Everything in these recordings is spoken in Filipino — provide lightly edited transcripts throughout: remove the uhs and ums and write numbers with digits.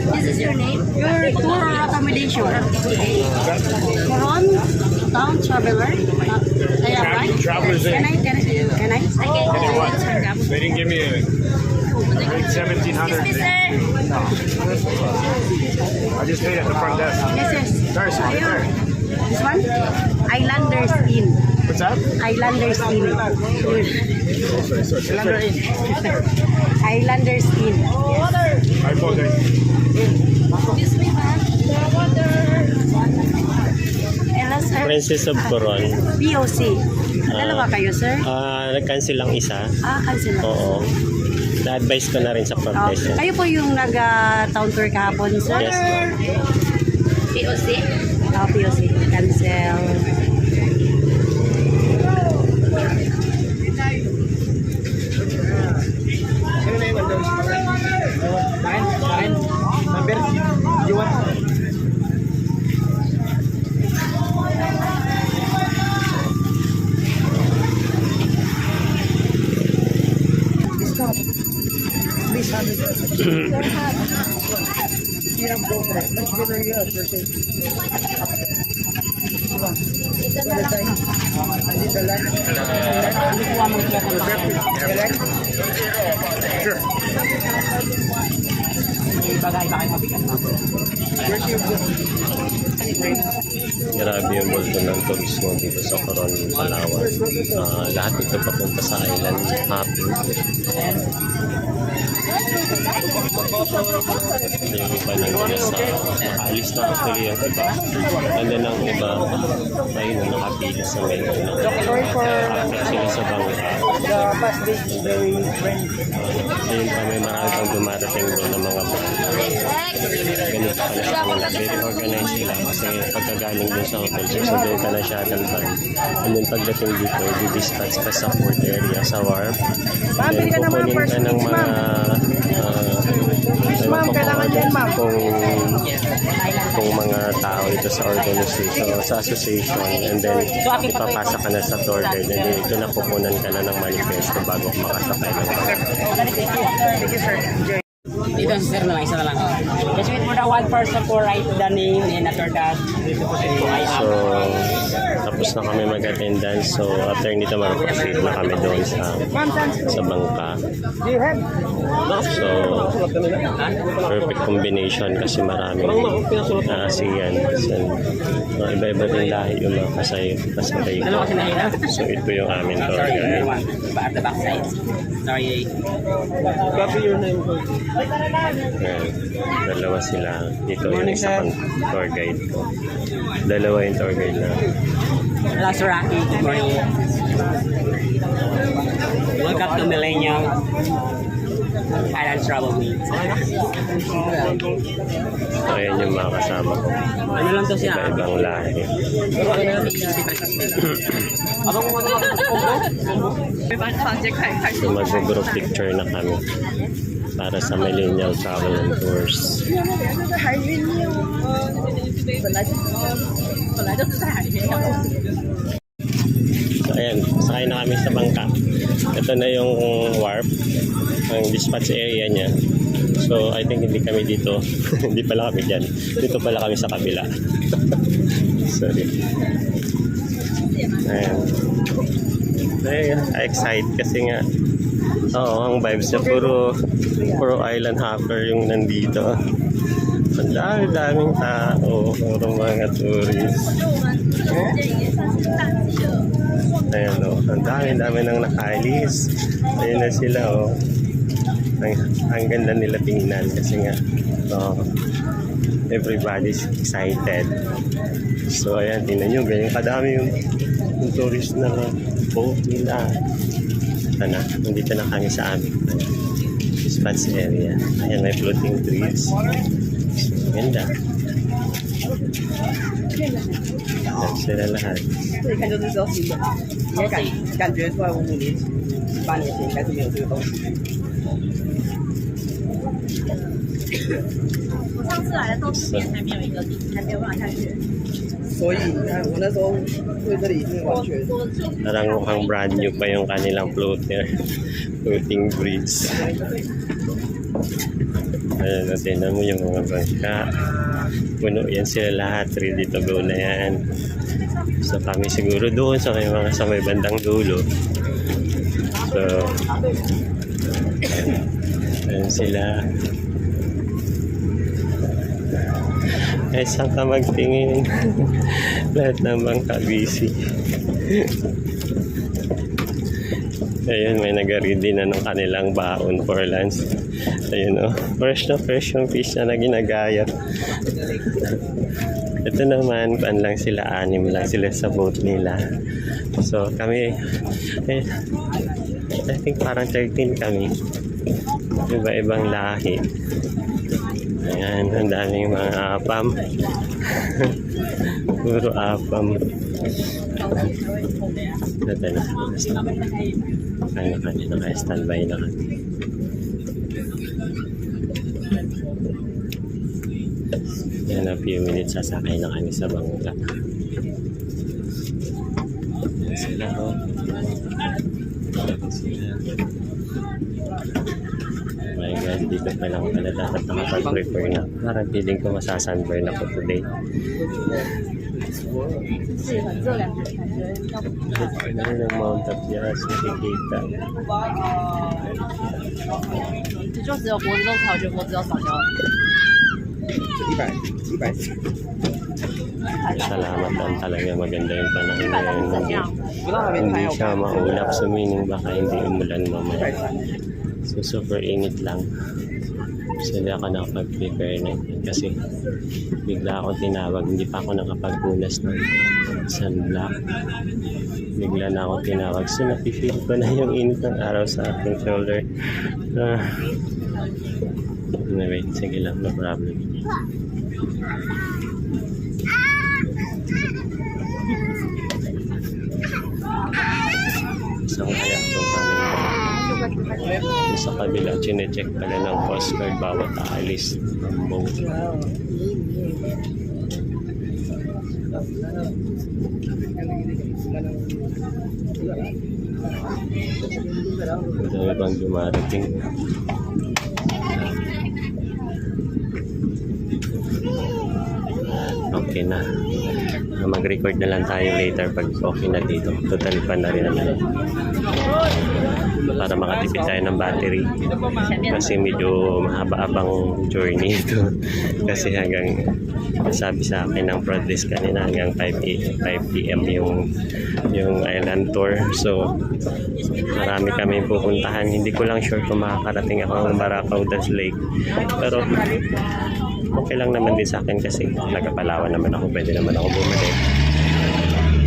This is your name? Your tour or accommodation? Coron Town Traveler. Travelers Can in. Can I? They didn't give me a like 1,700. No. I just paid at the front desk. Yes. Darcy, right there. This one? Islanders Inn. What's that? Islanders Inn. Islanders Inn. I apologize. Excuse me, ma'am. Hello, sir. Princess of Coron. POC. Dalawa kayo, sir? Nag-cancel lang isa. Cancel lang. Oo. Na-advise ko na rin sa front desk. Kayo po yung nag-town tour kahapon, sir? Yes, ma'am. POC? POC. Cancel. Number? You want? Sure. Grabe yung bulto ng turismo dito sa Coron, Palawan. Lahat ito papunta sa island hopping. Yung iba nandiyan sa alis na actually yung iba. And then ang iba ayun nakapili sa may akit sila sa bangka. Ayun pa may marami pang dumarating doon ng mga bangka. Ganito pala sa kanila. Very organized sila kasi pagkagaling doon sa hotel susunduin ka na shuttle van. And then pagdating dito di-dispatch ka sa port area sa wharf. And then kukunin ka ng mga kung mga tao ito sa organization o sa association, and then ipapasa ka na sa tour guide, and then ito na pupunan ka na ng manifesto bago makasakay ng Dito sir na lang, isa na lang. Just wait for the one person to write the name and after that, So, tapos na kami mag-attendance. So, after nito mag-proceed na kami doon sa bangka. So, perfect combination kasi maraming ASEAN. Iba-iba din lahi yung mga kasabay ko. So, ito yung amin tour guide. at the back side. Sorry. Copy your name. Ayan, dalawa sila. Dito yung isa pang tour guide ko. Dalawa yung tour guide na. Hello, Sir Rocky. Good morning. Welcome to Millennium Island Travel Week. So, ayan yung mga kasama ko. Ano lang to siya? Iba-ibang lahi. So, mag-group picture na kami para sa Millennial Travel and Tours. So, ayan, sakay na kami sa bangka. Ito na yung wharf, ang dispatch area niya. So, I think hindi kami dito. Hindi pala kami dyan. Dito pala kami sa kabila. Sorry. Ayan. Ayan, excited kasi nga. Oo, ang vibes niya. Puro island hopper yung nandito. Ang daming tao. Puro mga tourists. Ayan o. Ang dami nang nakaalis. Ayun na sila o. Ang ganda nila tingnan kasi nga everybody's excited. So ayan, tingnan nyo, ganyan kadami yung tourist na boat nila. Ito na, nandito na kami sa amin dispatch area. Ayan, may floating trees. So, ganda. Ayan sila lahat. 这里看就是说新的，你也感觉出来我5年前、8年前应该是没有这个东西。我上次来的时候，之前还没有一个地，还没有办法下去。所以你看，我那时候对这里是完全 Parang mukhang brand new pa yung kanilang floating bridge. Ayan, tingnan mo yung mga bangka. Puno yan sila lahat. Ready to go na yan. So kami siguro doon sa may bandang dulo. So ayan sila. Eh, saan ka magtingin? Lahat ng bangka busy. Ayun, may nag-ready na ng kanilang baon for lunch. Ayun o, fresh yung fish na ginagaya. Ito naman, pan lang sila, 6 lang sila sa boat nila. So kami, I think parang 13 kami. Iba-ibang lahi. Ayan, ang daming mga apam. Puro apam. Ito na. Naka-standby na kami. Yan, a few minutes sasakay na kami sa bangka. Yan sila, oh. Sila. My God, dito pa lang pala dapat nakapag-prepare na. Parang feeling ko masasunburn ako today. Ano ng Mount Tapias nakikita. 这就只有国中草原，我只有扫胶。 Salamat lang talaga, maganda yung panahon ngayon. Hindi siya maulap, so meaning baka hindi umulan mamaya. So super init lang. So hindi ako nakapag-prepare na kasi bigla ako tinawag, hindi pa ako nakapagpunas ng sunblock. Bigla na ako tinawag, so napifeel ko na yung init ng araw sa aking shoulder. Anyway, sige lang, no problem. Isang kaya itong kami sa kabila, chinecheck pala ng Coast Guard bawat aalis ng boat. Madami bang dumarating? Okay na. Mag-record na lang tayo later pag okay na dito. Total pa na rin naman. Para makatipid tayo ng battery. Kasi medyo mahaba-abang journey ito. Kasi hanggang sabi sa akin ng front desk kanina hanggang 5 p.m. yung island tour. So marami kami pupuntahan. Hindi ko lang sure kung makakarating ako ng Baracaudas Lake. Pero okay lang naman din sa akin kasi nagapalawan naman ako. Pwede naman ako bumalik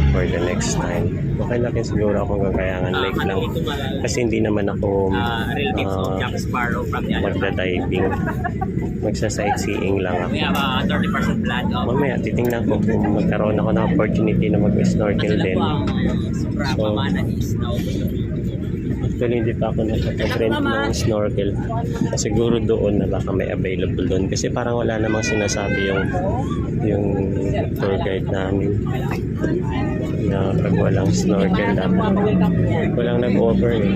for the next time. Okay lang siguro akong Cagayangan Lake lang. Kasi hindi naman ako magda-diving. Magsa-sightseeing lang ako. We have 30% blood. Mamaya titingnan ko kung magkaroon ako ng opportunity na mag-snorkel din. So, actually hindi pa ako nakapag-rent ng snorkel. Siguro doon na baka may available doon. Kasi parang wala namang sinasabi yung tour guide namin na pag walang snorkel dapat walang nag-offer eh.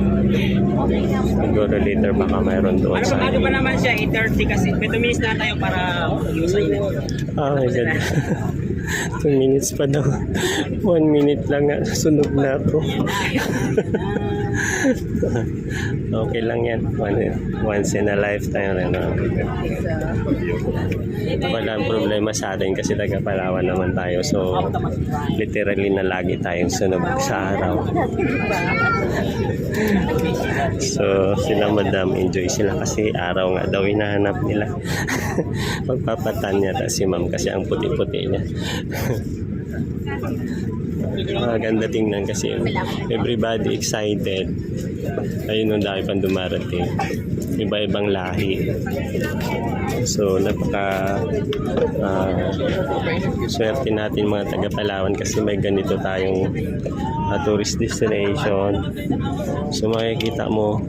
Siguro later baka mayroon doon sa Ano ba naman siya? 8:30 kasi 2 minutes na tayo para usayin na. oh my God. 2 minutes pa daw. 1 minute lang nga sunog na ako. Okay lang yan. Once in a lifetime. Walang problema sa atin kasi taga Palawan naman tayo. So, literally na lagi tayong sunog sa araw. So, sila madam, enjoy sila kasi araw nga daw hinahanap nila. Pagpapatan niya si ma'am kasi ang puti-puti niya. Maganda tingnan kasi everybody excited. Ayun ang dami pang dumarating. Iba-ibang lahi. So napaka swerte natin mga taga Palawan kasi may ganito tayong tourist destination. So makikita mo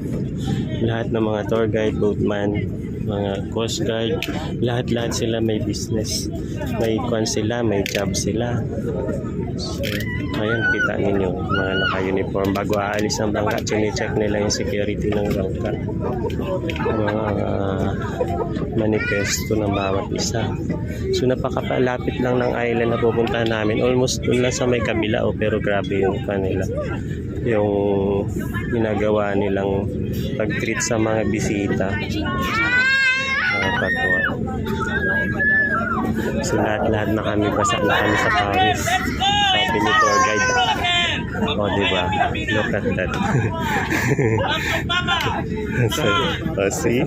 lahat ng mga tour guide, boatman, mga Coast Guard, lahat-lahat sila may business. May kwan sila, may job sila. So, ayun, kita ninyo, mga naka-uniform. Bago aalis ng bangka, chine-check nila yung security ng bangka. Mga manifesto ng bawat isa. So, napakapalapit lang ng island na pupuntahan namin. Almost dun lang sa may kabila, pero grabe yung kanila. Yung ginagawa nilang pag-treat sa mga bisita. Nakakatuwa. So lahat na kami, basa na kami sa pawis. Sabi ni tour guide. O diba? Look at that. So, see?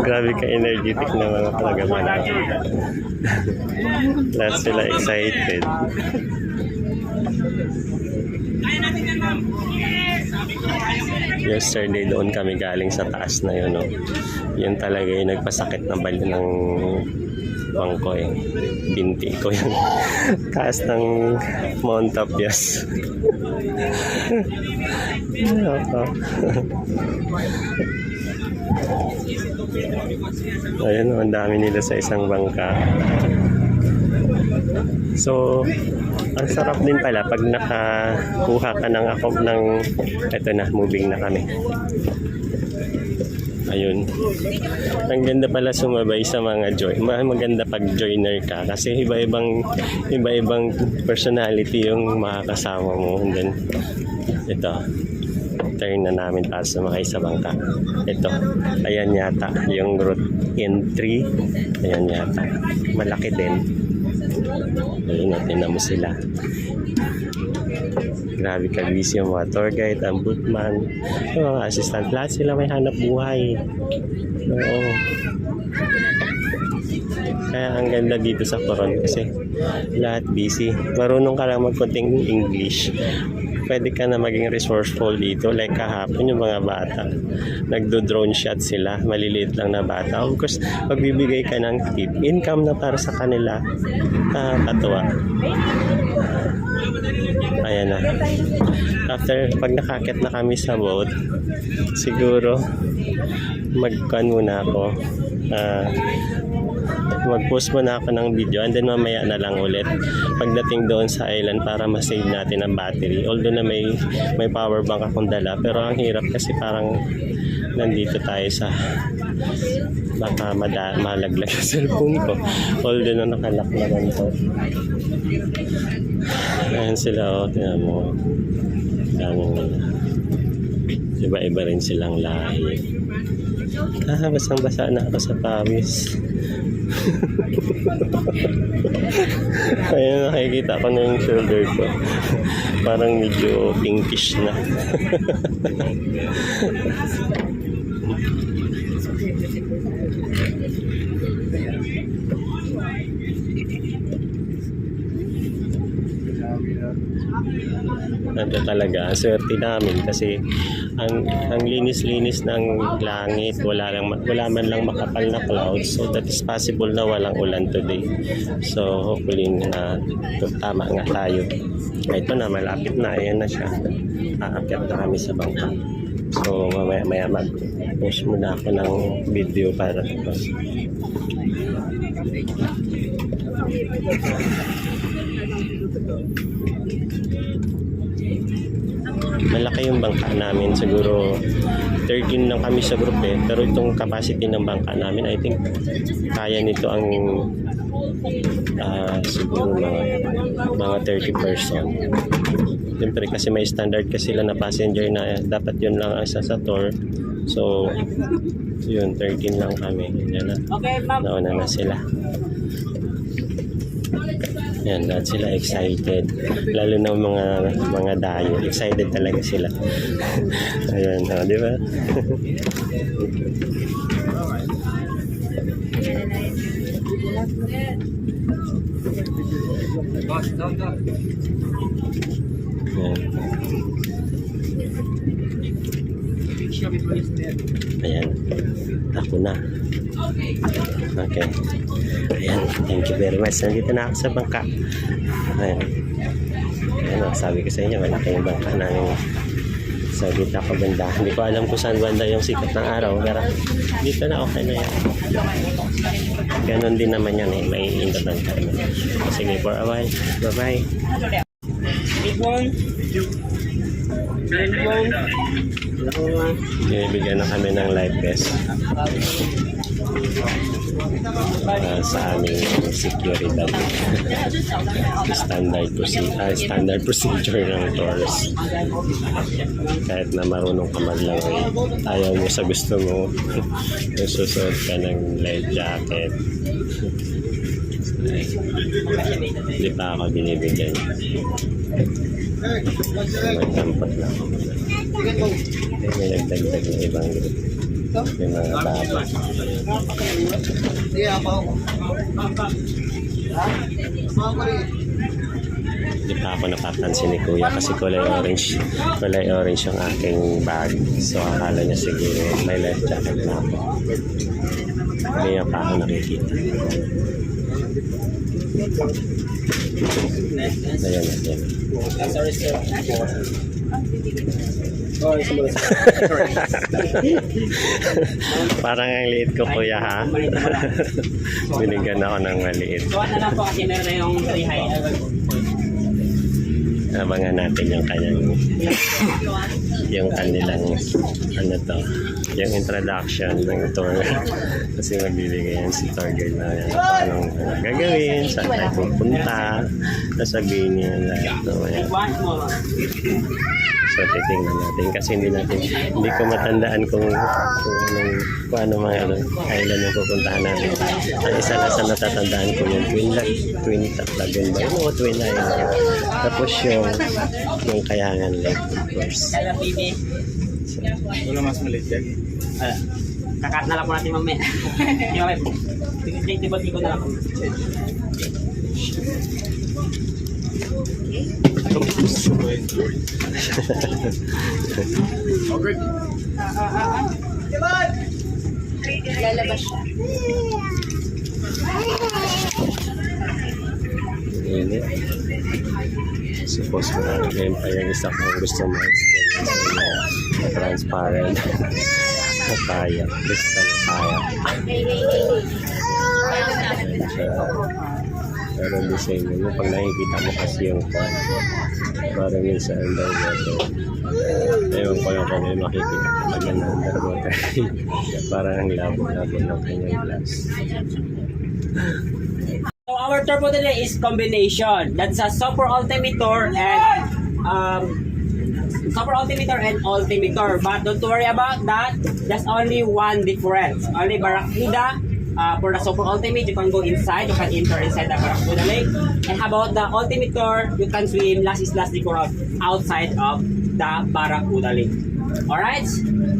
Grabe ka energetic na mga kalagaman. Lahat sila excited. Yesterday doon kami galing sa taas na yun, no? Yun talaga yung nagpasakit ng bali ng bangko, eh. Binti ko yung taas ng Mount Tapias. Ayun, ang dami nila sa isang bangka. So, ang sarap din pala pag nakakuha ka ng eto na, moving na kami. Ayun. Ang ganda pala sumabay sa mga maganda pag joiner ka kasi iba-ibang personality yung makakasama mo. And then, ito, turn na namin para sumakay sa bangka. Ito, ayan yata yung route N3. Ayan yata. Malaki din. Ayun, natin mo sila. Grabe ka busy yung mga tour guide, ang bootman, yung mga assistant. Lahat sila may hanap buhay. Oo. Kaya ang ganda dito sa Coron kasi lahat busy. Marunong ka lang magkunting English. Pwede ka na maging resourceful dito. Like kahapon yung mga bata. Nagdo-drone shot sila. Maliliit lang na bata. Of course, pagbibigay ka ng tip, income na para sa kanila. Katuwa. Ayan na. After, pag nakakit na kami sa boat, siguro, mag-can muna ako. Mag-post muna ako ng video and then mamaya na lang ulit pagdating doon sa island para ma-save natin ang battery. Although na may power bank akong dala, pero ang hirap kasi parang nandito tayo sa baka malaglag sa cellphone ko. Although na nakalak naman to. Ayan sila, tingnan mo. Iba-iba rin silang lahi. Basang-basa na ako sa pawis. Ayun, nakikita ko na yung shoulder ko. Parang medyo pinkish na. Ito talaga, swerte namin kasi ang linis-linis ng langit, wala man lang makapal na clouds, so that is possible na walang ulan today. So hopefully tama nga tayo. Ito na, malapit na, ayan na siya. Aakyat na kami sa bangka. So mamaya mag-post muna ako ng video para malaki yung bangka namin, siguro 13 lang kami sa group pero itong capacity ng bangka namin, I think kaya nito ang siguro mga 30 person. Siyempre kasi may standard kasi sila na passenger na dapat yun lang ang isa sa tour, so yun, 13 lang kami. Yan na, nauna na sila. Yan, lahat sila excited. Lalo na mga dayo. Excited talaga sila. Ayan, di ba? Ayan. Ako na. Okay. Ayan. Thank you very much. Nandito na ako sa bangka. Ayan. Ayan. Sabi ko sa inyo, malaki yung bangka namin. So dito ako banda. Hindi ko alam kung saan banda yung sikat ng araw. Pero dito na okay na yan. Ganon din naman yan eh. May indotan ka naman. Sige for a while. Bye-bye. Big one. Big one. Binibigyan na kami ng life vest. Sa aming security. Standard procedure ng tours. Kahit na marunong ka maglangoy, ayaw mo sa gusto mo, susuot ka ng life jacket. Hindi pa ako binibigyan. Magtampot lang ako. May nagdagdag na ibang group. May mga baba. Hindi pa ako napapansin ni Kuya kasi kulay orange yung aking bag. So akala niya siguro may life jacket na ako. Hindi niya pa ako nakikita. Ayan. Sorry, sir. Parang ang liit ko, Kuya, ha? Binigyan ako ng maliit. So, ano lang po kasi meron na yung 3 high. Abangan natin yung kanilang ano to, yung introduction ng tour. Kasi magbibigay yan si tour guide na yan kung anong gagawin, saan tayo pupunta, sasabihin niya lahat. So titingnan natin kasi hindi ko matandaan kung ano mga kailan yung pupuntahan natin. Ang isa lang sa natatandaan ko yung Twin Lagoon ba yun o Twin Island. Tapos yung Kayangan Lake, of course. Wala mas maliit yan. Kakat na lang po natin mamaya. Tiba-tiba na lang po. Okay. Lalabas siya. Init. Suppose mo na ngayon pa yung isa kong gusto mo experience na transparent na kaya. Crystal kaya. Pero di sa inyo, yung pag nakikita mo kasi yung pan, parang yung sa underwater. Ewan ko yung kung may makikita pag yan underwater. Parang ang labo-labo ng kanyang glass. So our tour for today is combination. That's a Super Altimeter and Super Altimeter and Altimeter. But don't worry about that. There's only one difference. Only Barracuda. For the Super Ultimate, you can go inside. You can enter inside the Barracuda Lake. And how about the Altimeter? You can swim last outside of the Barracuda Lake. Alright?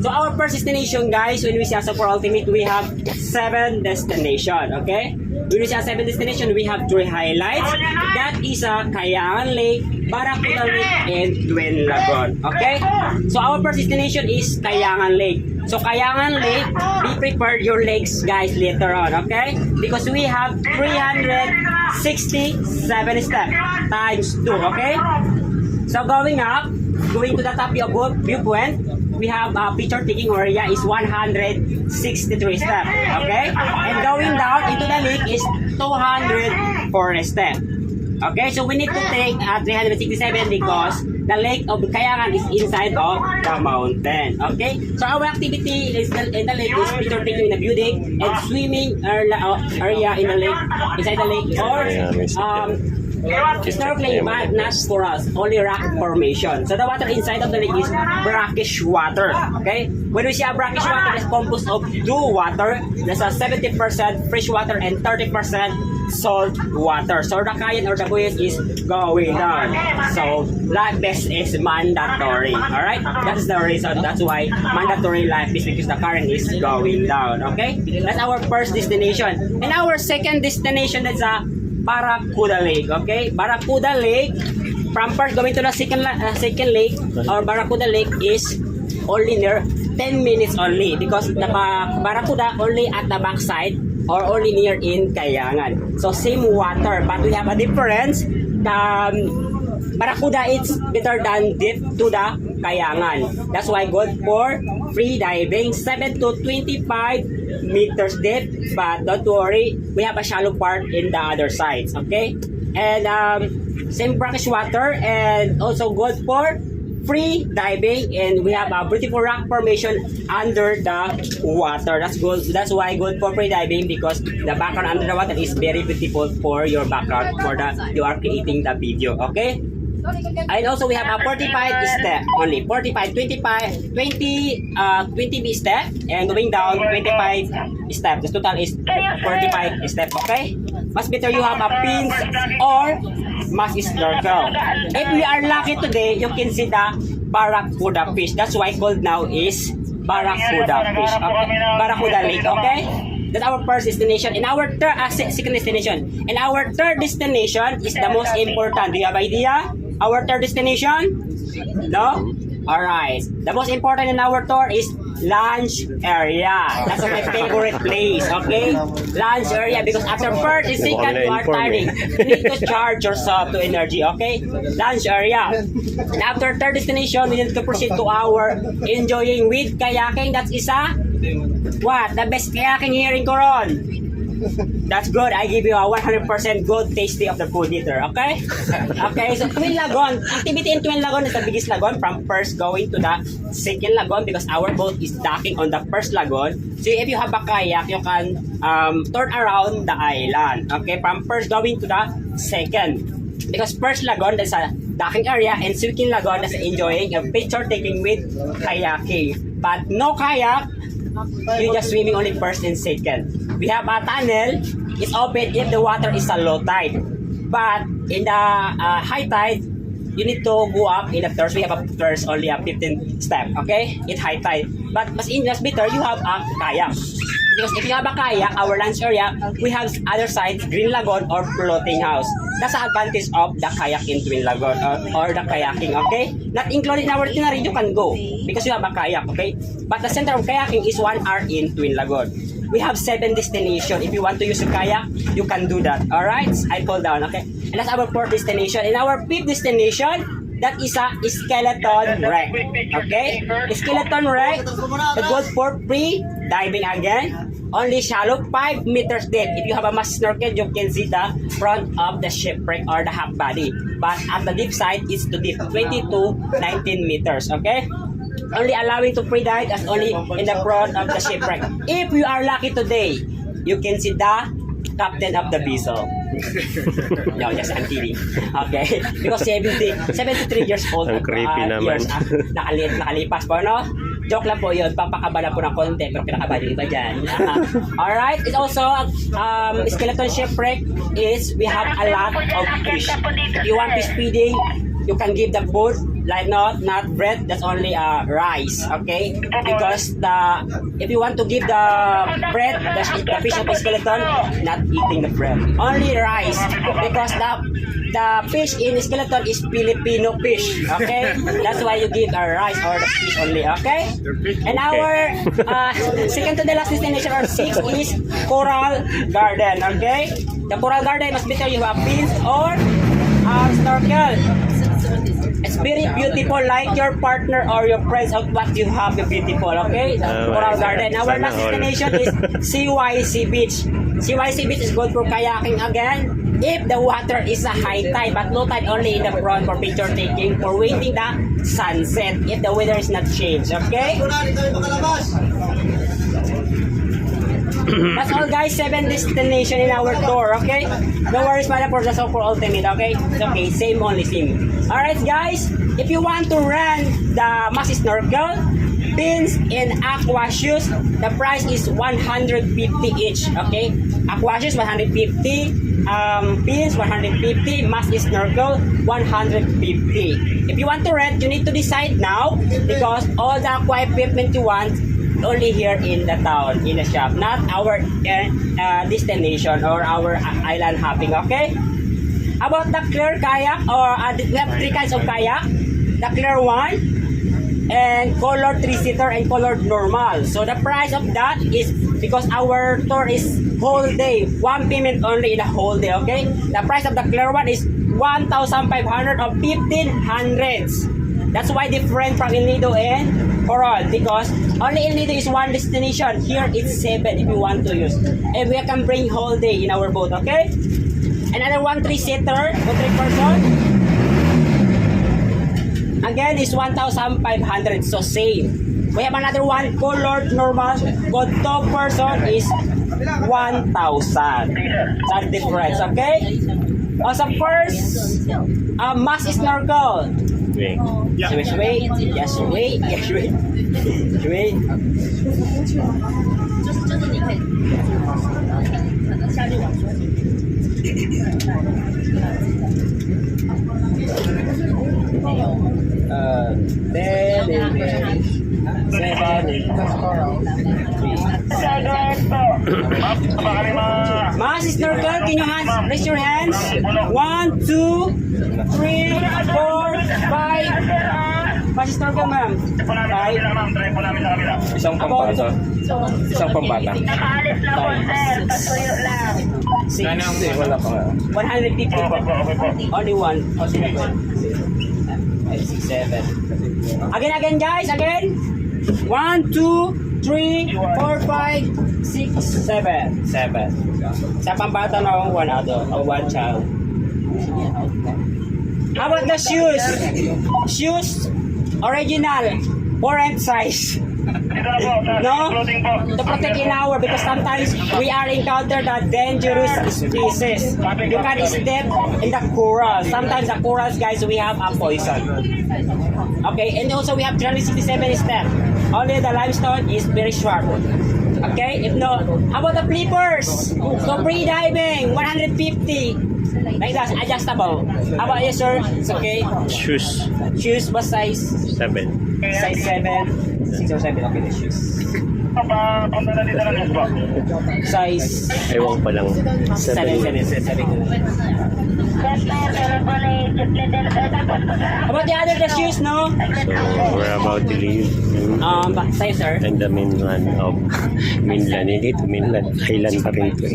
So our first destination, guys, when we say Super Ultimate, we have 7 destinations. Okay? When we say 7 destinations, we have 3 highlights. That is Kayangan Lake, Barracuda Lake, and Twin Lagoon. Okay? So our first destination is Kayangan Lake. So Kayangan Lake, be prepared your legs, guys, later on. Okay? Because we have 367 steps times 2. Okay? So going up, going to the top of viewpoint, we have a picture taking area is 163 steps. Okay? And going down into the lake is 204 steps. Okay, so we need to take 367 because the lake of Kayangan is inside of the mountain. Okay, so our activity is in the lake is picture taking in the view deck and swimming area in the lake, inside the lake, or snorkeling, but not for us, only rock formation. So the water inside of the lake is brackish water. Okay, when we say brackish water, it's composed of 2 water. There's a 70% fresh water and 30% salt water. So the kayan or the buoys is going down. So life vest is mandatory. Alright? That is the reason. That's why mandatory life vest, because the current is going down. Okay? That's our first destination. And our second destination is Barracuda Lake. Okay? Barracuda Lake, from first going to the second lake, or Barracuda Lake is only near 10 minutes only, because the Barracuda only at the backside or only near in Kayangan. So same water, but we have a difference. Barracuda it's better than deep to the Kayangan. That's why good for free diving 7 to 25 meters deep. But don't worry, we have a shallow part in the other sides. Okay, and same brackish water and also good for free diving, and we have a beautiful rock formation under the water. That's good. That's why good for free diving, because the background under the water is very beautiful for your background for the you are creating the video. Okay. And also we have a 45 step only 45 25 20 step and going down 25 step. The total is 45 step. Okay, much better you have a pins or mask snorkel. If we are lucky today, you can see the barracuda fish. That's why called now is barracuda fish. Okay, barracuda lake. Okay, that's our first destination. And our second destination. And our third destination is the most important. Do you have idea? Our third destination? No? Alright. The most important in our tour is lunch area. That's my favorite place. Okay? Lunch area, because after first and second you are tiring. You need to charge yourself to energy. Okay? Lunch area. And after third destination, we need to proceed to our enjoying with kayaking. That is a what? The best kayaking here in Coron. That's good. I give you a 100% good tasty of the food here. Okay? Okay, so Twin Lagoon. Activity in Twin Lagoon is the biggest lagoon from first going to the second lagoon, because our boat is docking on the first lagoon. So if you have a kayak, you can turn around the island. Okay? From first going to the second. Because first lagoon, there's a docking area, and second lagoon is enjoying a picture taking with kayaking. But no kayak, you just swimming only first and second. We have a tunnel. It's open if the water is a low tide. But in the high tide, you need to go up in the first. We have a first only a 15 step. Okay, in high tide. But mas better you have a kayak. Because if you have a kayak, our lunch area, we have other sides, Green Lagoon or floating house. That's the advantage of the kayak in Twin Lagoon or the kayaking, okay? Not included in our itinerary, you can go because you have a kayak, okay? But the center of kayaking is 1 hour in Twin Lagoon. We have 7 destinations. If you want to use a kayak, you can do that, alright? I pull down, okay? And that's our 4th destination. And our 5th destination, that is a skeleton wreck, okay? Skeleton wreck, it goes for free diving again. Only shallow 5 meters deep. If you have a mask snorkel, you can see the front of the shipwreck or the half body. But at the deep side, it's too deep, 20 to 19 meters, okay? Only allowing to free dive as only in the front of the shipwreck. If you are lucky today, you can see the captain of the vessel. No, just I'm kidding. Okay? Because 73 years old. Ang creepy naman. Years, nakalipas po, no? Joke lang po yun. Pampakabala po ng konti, pero pinakabala yung iba dyan. Alright? It's also, skeleton shipwreck is, we have a lot of fish. If you want fish feeding, you can give the food, like not bread, that's only rice, okay? Because if you want to give the bread, the fish of the skeleton, not eating the bread, only rice, because the fish in the skeleton is Filipino fish, okay? That's why you give a rice or the fish only, okay? And our second to the last destination or 6 is Coral Garden, okay? The Coral Garden must be there you have fins or snorkel. It's very beautiful, like your partner or your friends of what you have the beautiful, okay? Coral Garden. Our last destination is CYC Beach. CYC Beach is good for kayaking again. If the water is a high tide, but low tide only in the front for picture taking, for waiting the sunset, if the weather is not changed, okay? That's all guys, 7 destination in our tour, okay? No worries para for the for ultimate, okay? It's okay, same. Alright guys, if you want to rent the mask snorkel, pins and aqua shoes, the price is 150 each, okay? Aqua shoes 150, pins 150, mask snorkel 150. If you want to rent, you need to decide now because all the aqua equipment you want only here in the town, in the shop, not our destination or our island hopping, okay? About the clear kayak, or we have 3 kinds of kayak, the clear one, and colored 3-seater and colored normal. So the price of that is, because our tour is whole day, 1 payment only in a whole day, okay? The price of the clear one is 1,500 or 1,500s. That's why different from El Nido and Coron, because only El Nido is one destination. Here it's 7 if you want to use. And we can bring whole day in our boat, okay? Another one 3-seater or 3-person. Again is 1,500, so same. We have another one colored normal, but 2-person is 1,000. That's difference, okay? Also first, mass snorkel. Wait. Just wait, just wait, just wait, just wait. Mass snorkel, can you raise your hands? 1, 2, 3, 4, 5. Mass snorkel, ma'am. 5. Isang pambata. Isang pambata. 6. Hindi, wala pa nga. 150 po. Only one. 5, 6, 7. Again, guys. Again. 1, 2, 3, 4, 5, 6, 7. 7. Sa pambata na one adult or one child. How about the shoes? Shoes, original, 4 size. No? To protect in our, because sometimes we are encounter the dangerous species. You can step in the coral. Sometimes the corals, guys, we have a poison. Okay, and also we have 367 step. Only the limestone is very sharp. Okay, if not, how about the flippers? So free diving, 150. Like that, adjustable. How about you, sir? It's okay. Shoes. Shoes, what size? 7. Size 7. 6 or 7, okay, the shoes. Size Ewan pa lang. 7. 7. How about the other the shoes, no? So, we're about to leave. Size, sir. And the mainland of mainland. Hindi ito mainland. Island pa rin ito.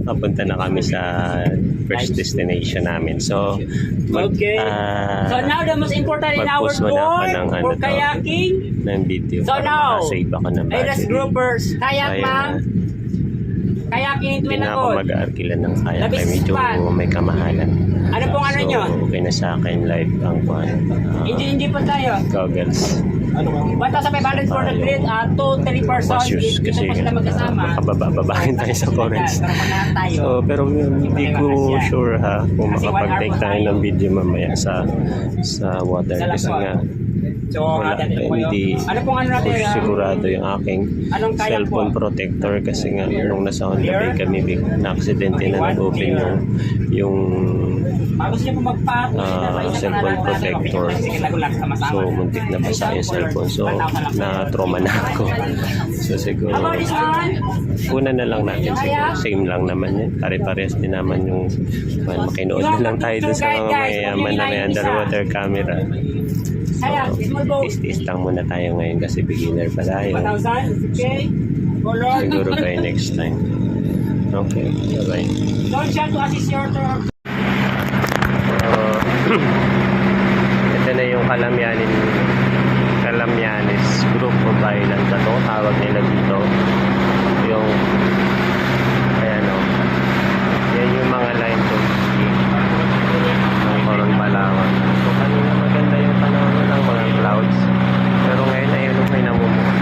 Papunta na kami sa first destination namin. So, Okay. So now the most important in our mag-post muna ako board ng for kayaking. ng video. So para now, makasave ako ng Ayres battery. groupers, kayak Kaya, ma'am. Kayaking hindi twin na ako ako. mag-aarkila ng kayak. Labis Kaya medyo pa. may kamahalan. Ano pong ano nyo? So, okay na sa akin live ang Hindi po tayo. goggles. 1,500 for the grid, 2 person. Shoes Dito kasi po sila magkasama. makababa-babahin tayo sa comments. Pero manahan tayo. So, pero hindi ko sure ha kung Kasi makapag-take 1 hour tayo ng video mamaya sa water Sa kasi lakwa. nga So, wala, hindi ano pong ano natin? sigurado yung aking Anong kayak cellphone po? protector kasi nga nung nasa Honda Bay kami na-accidente na nag-open yung Bago siya po cellphone protector. So, muntik na basa yung cellphone. So, na-trauma na ako. So, siguro, How about this one? una na lang natin siguro. Same lang naman yun. Pare-pares din naman yung makinood na lang tayo dun sa mga mayayaman na may underwater camera. Kaya, small So, boat. tis-tis lang muna tayo ngayon kasi beginner pa tayo. 1,000, okay? Color. Siguro by next time. Okay, bye-bye. Don't try to assist your turn. Ito na yung Calamyanes Group of Islands na to, tawag nila dito. Yung ayan o, yan yung mga line to ng Coron, Palawan. So kanina maganda yung panahon ng mga clouds, pero ngayon ayun may namumuha.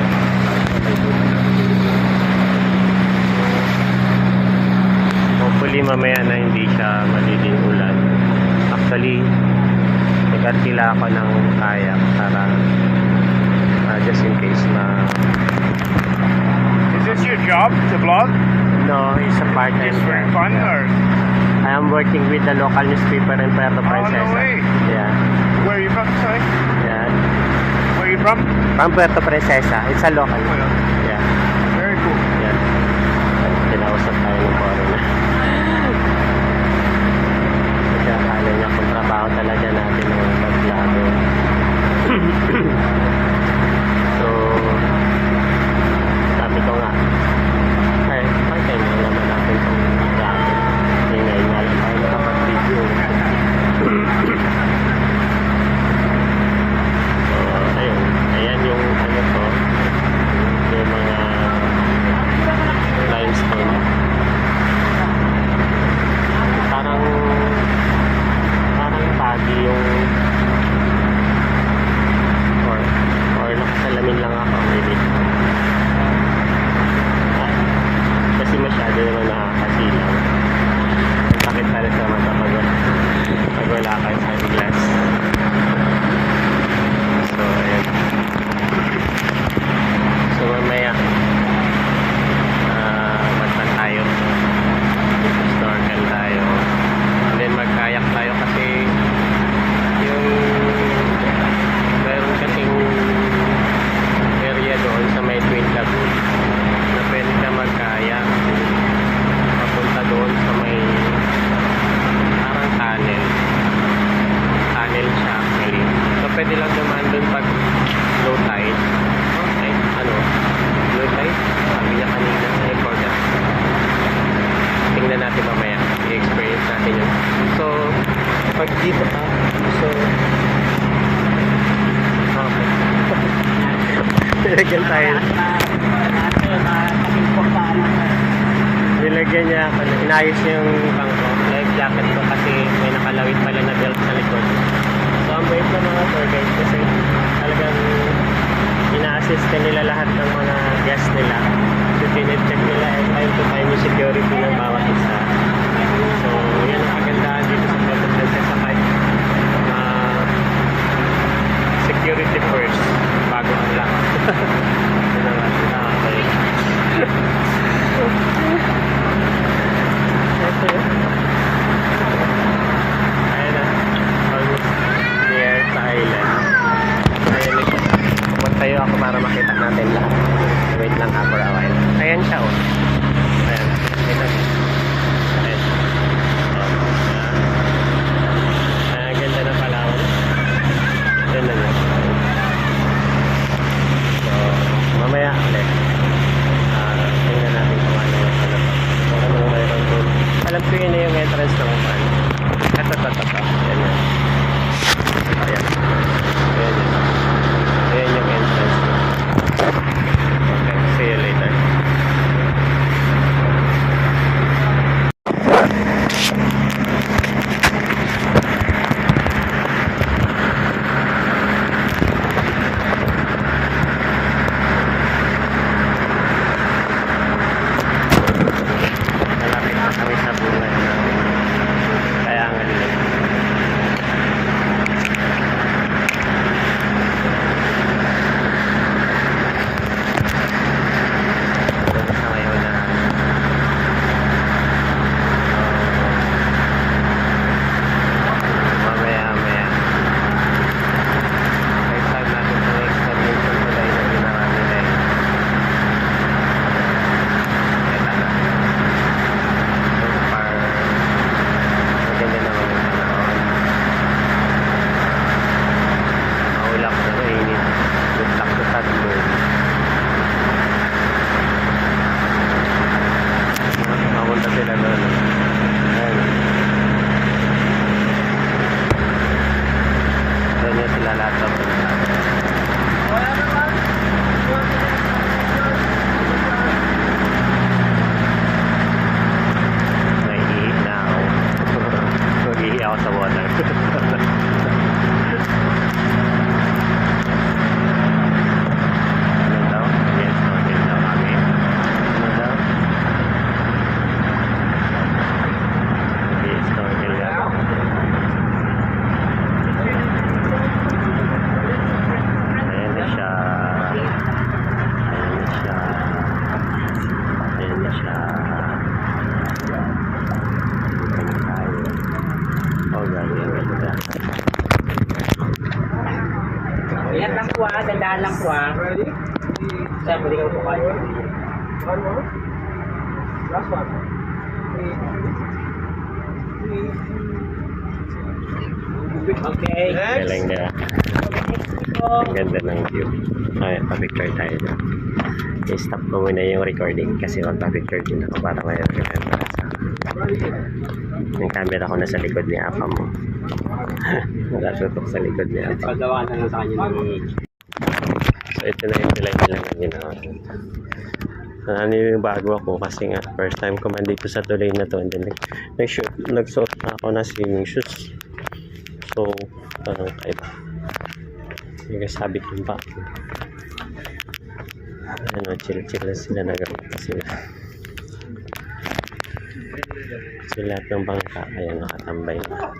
Hopefully mamaya na hindi siya magiging ulan. Actually, nag-artila ako ng kayak para just in case na... Is this your job to vlog? No, it's a part-time Just for job. fun or? I am working with the local newspaper in Puerto Princesa. no way. Yeah. Where are you from? Sorry. Yeah. Where are you from? From Puerto Princesa. It's a local. Yeah. Very cool. Yeah. Kinausap tayo ng foreigner. Kasi akala niya kung trabaho talaga natin ng paglago. So, sabi ko nga, ay, part-time lang naman natin itong vlog. Ngayon nga lang tayo nakapag-video. natin mamaya. I-experience natin yun. So, pag dito ka, so, okay. Nilagyan tayo. Nilagyan niya ako. Inayos niya yung bangko. Life jacket ko kasi may nakalawit pala na belt sa likod. So, ang bait ng mga tour guide kasi talagang ina-assist ka nila lahat ng mga guests nila. So, tinitcheck nila and time to time yung security ng bawat isa. So, yan ang kagandahan dito sa Puerto Princesa kahit security first bago ang lahat. Ito naman, nakakabait. Ayan na, almost near sa island. Ayan na siya. Magtayo ako para makita natin lahat. Wait lang ha for a while. Ayan siya oh. Ayan. Ayan. Ayan. Ayan. Ganda ng Palawan. Ganda niya. So, mamaya ulit. Tingnan natin kung ano yung ano. Kung ano yung mayroon doon. Alam ko yun na yung entrance ng upan. Ito. Ayan yan. Ayan. Ayan yan. Ayan yung entrance. Okay, see you later. Malapit na kami sa bunga ng Kayangan Lake. Doon sa ngayon na mamaya next time natin sa next convention tulay na ginawa nila eh. Kita na. So far, maganda naman yung panahon. Maulap na mainit. Lutak na tatlo. Mapunta sila doon. Ayan. Doon niya sila lahat sa punta. Naiihi na ako. Mag-ihi ako sa water. Ano daw? Yes, hotel daw kami. Ano daw? Yes, hotel daw. Ayan na siya. Ayan na siya. Ayan na siya. Ayan na tayo. Oh, grabe. Ang ganda. Ayan lang po ah, gandaan lang po ah. Sir, pwede ka po kayo. Okay. Galing nila. Ang ganda ng view. Ay, pa-picture tayo dyan. I-stop ko muna yung recording kasi magpa-picture din ako para may remember sa yung camera ko nasa likod ni Apa mo. Nakatutok sa likod ni Apa. Pagawa na lang sa kanya ng So ito na yung tulay nila ng ginawa. Naninibago ako kasi nga first time ko man dito sa tulay na to and then nagsuot na ako na swimming shoes. So parang kaiba. Yung sabit yung pa. Ano, chill na sila, nagawin sila. So lahat ng bangka kaya nakatambay na.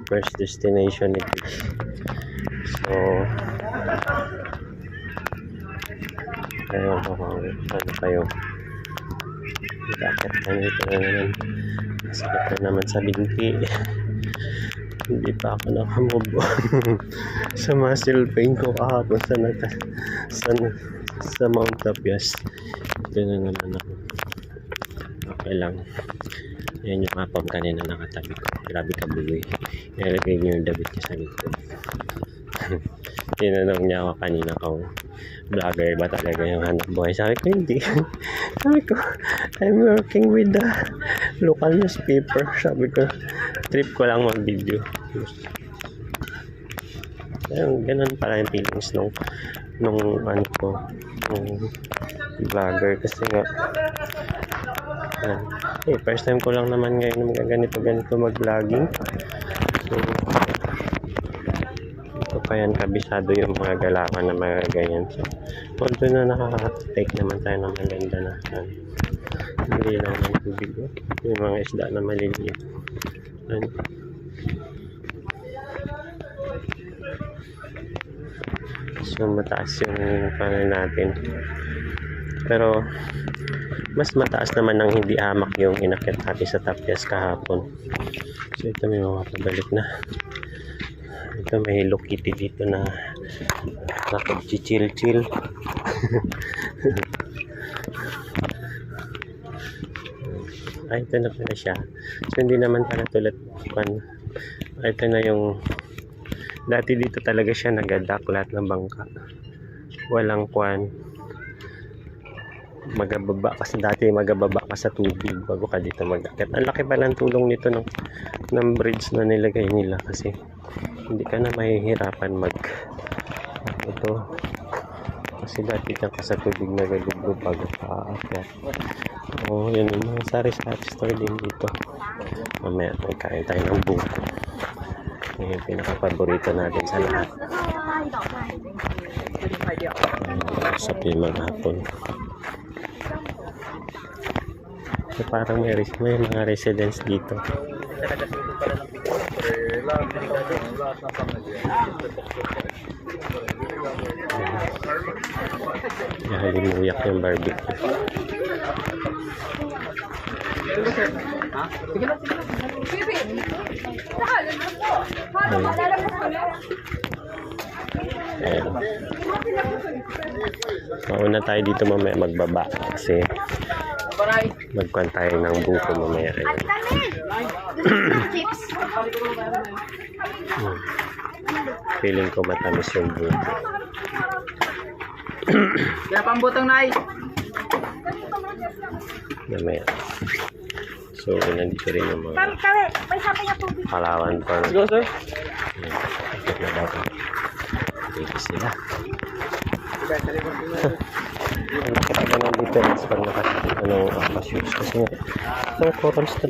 First destination ni Chris. So ayun ko kung ano kayo. Bakit nandito na naman. Masakit na naman sa binti. Hindi pa ako nakamove sa muscle pain ko kahapon sa Mount Tapias. Ito na naman ako. Okay lang. Yan yung mapam kanina nakatabi ko. Grabe ka bugoy. Nilagay niyo yung dabit niya sa likod. Tinanong niya ako kanina kung vlogger ba talaga yung hanap buhay. Sabi ko, hindi. Sabi ko, I'm working with the local newspaper. Sabi ko, trip ko lang mag-video. Ayun, ganun pala yung feelings nung ano ko, nung vlogger. Kasi nga, first time ko lang naman ngayon ganito mag-vlogging. So, ito pa yan, kabisado yung mga galakan na mga ganyan. So, although na nakaka-take naman tayo ng maganda na hindi lang ng tubig. Yung mga isda na maliliit. So, mataas yung panay natin. Pero, mas mataas naman ng hindi hamak yung inakyat natin sa Tapyas kahapon. So, ito may mga pabalik na. Ito may Hello Kitty dito na nakapag-chill. Ay, ito na pala siya. So, hindi naman pala tulad pan. Ito na yung dati dito talaga siya nagadak lahat ng bangka. Walang kwan. Magababa kasi dati magababa ka sa tubig bago ka dito mag-akit. Ang laki pala ng tulong nito ng bridge na nilagay nila kasi hindi ka na mahihirapan ito kasi dati ka sa tubig nagaluglo bago ka aakyat. Yun yung mga sari-sari store din dito. Mamaya magkain tayo ng buko. Yung pinaka-paborito natin sa lahat. Sa maghapon. So, parang may mga residents dito. Halimuyak yung barbecue. Ayan. Mauna tayo dito mamaya magbaba kasi magkuhan tayo ng buko mamaya. Feeling ko matamis yung buko. Kaya pambutang na Mamaya. So, nandito rin yung mga Palawan pa. Go, sir. Ikot na daw. Dito sila. Ang nakita nandito is pag nakashoes. Kasi itong corals na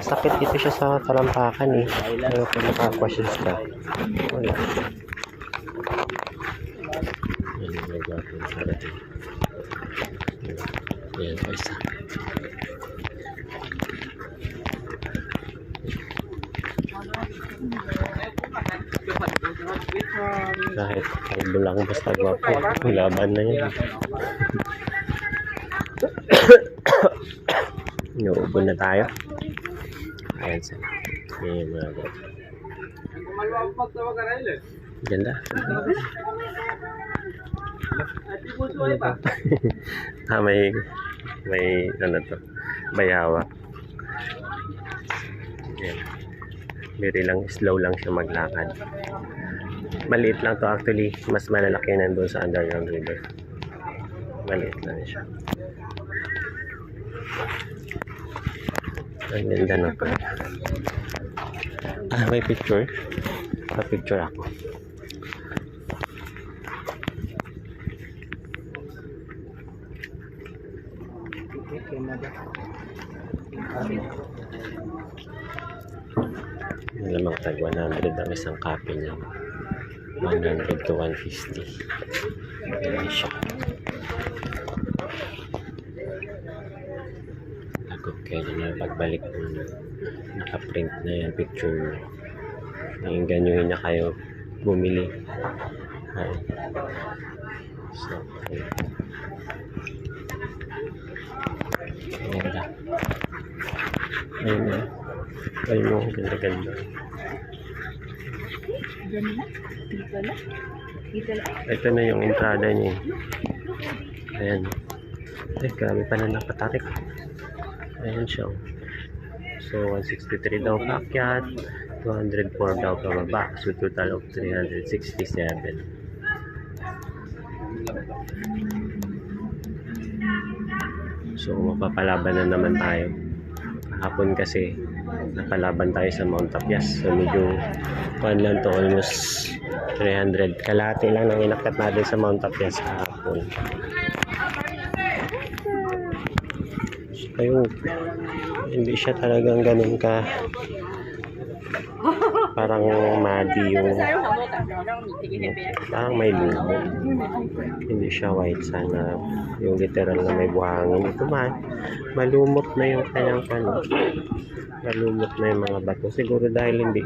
sakit dito siya sa talampakan eh. Pero kung naka-aquashoes ka, wala. Yan yung nagwapin sa atin. Yan pa isa. Kahit kalbo lang basta gwapo, laban na yan. Inuubo na tayo. Ayan sila. Ayan mga gwapo. Ganda. May ano to, bayawa. Ayan. Very lang, slow lang siya maglakad. Maliit lang to actually, mas malalaki nandun sa underground river. Maliit lang siya. Ang ganda na po. May picture. Pa-picture ako. Malamang tag 100 ang isang copy niya. 100 to 150. Ayan siya. Kayo na pagbalik naka-print na yung picture. Naingganyuhin na kayo bumili. So, okay. Ganda. Ayun na. Ayun mo, ganda-ganda. Ito na yung entrada niya. Ayan. Grabe pala nakatarik. Ayan siya. So, 163 daw paakyat. 204 daw pababa. So, total of 367. So, mapapalaban na naman tayo. Kahapon kasi, napalaban tayo sa Mount Tapias. So, medyo lang to, almost 300. Kalahati lang ang inakyat natin sa Mount Tapias kahapon. Ayun, hindi siya talagang ganun ka parang muddy yung parang may lumo, hindi siya white sana yung literal na may buhangin. Ito malumot na yung kanyang malumot na yung mga bato, siguro dahil hindi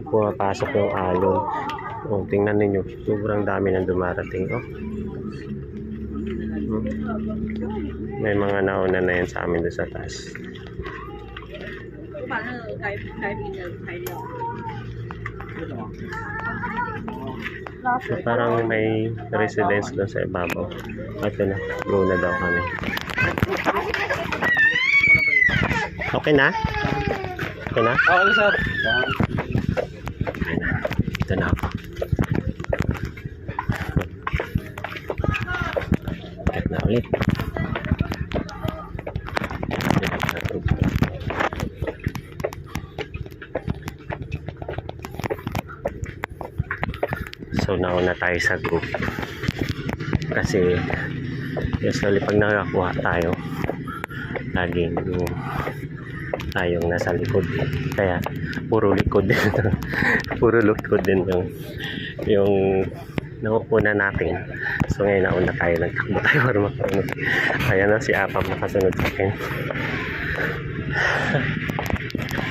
pumapasok yung alon. Tingnan ninyo, sobrang dami nang dumarating. May mga nauna na yan sa amin doon sa taas. So, parang may residence doon sa ibabaw. Ito na, go na daw kami. Okay na? Okay na? Okay na, sir. Ito na ako. Ito na ulit. So, nauna tayo sa group. Kasi, usually pag nakakuha tayo, laging tayong nasa likod. Kaya, puro likod din. Puro likod din yung nakukunan natin. So, ngayon nauna tayo. Nagtakbo tayo para makasunod. Ayan na, si Apam nakasunod sa akin.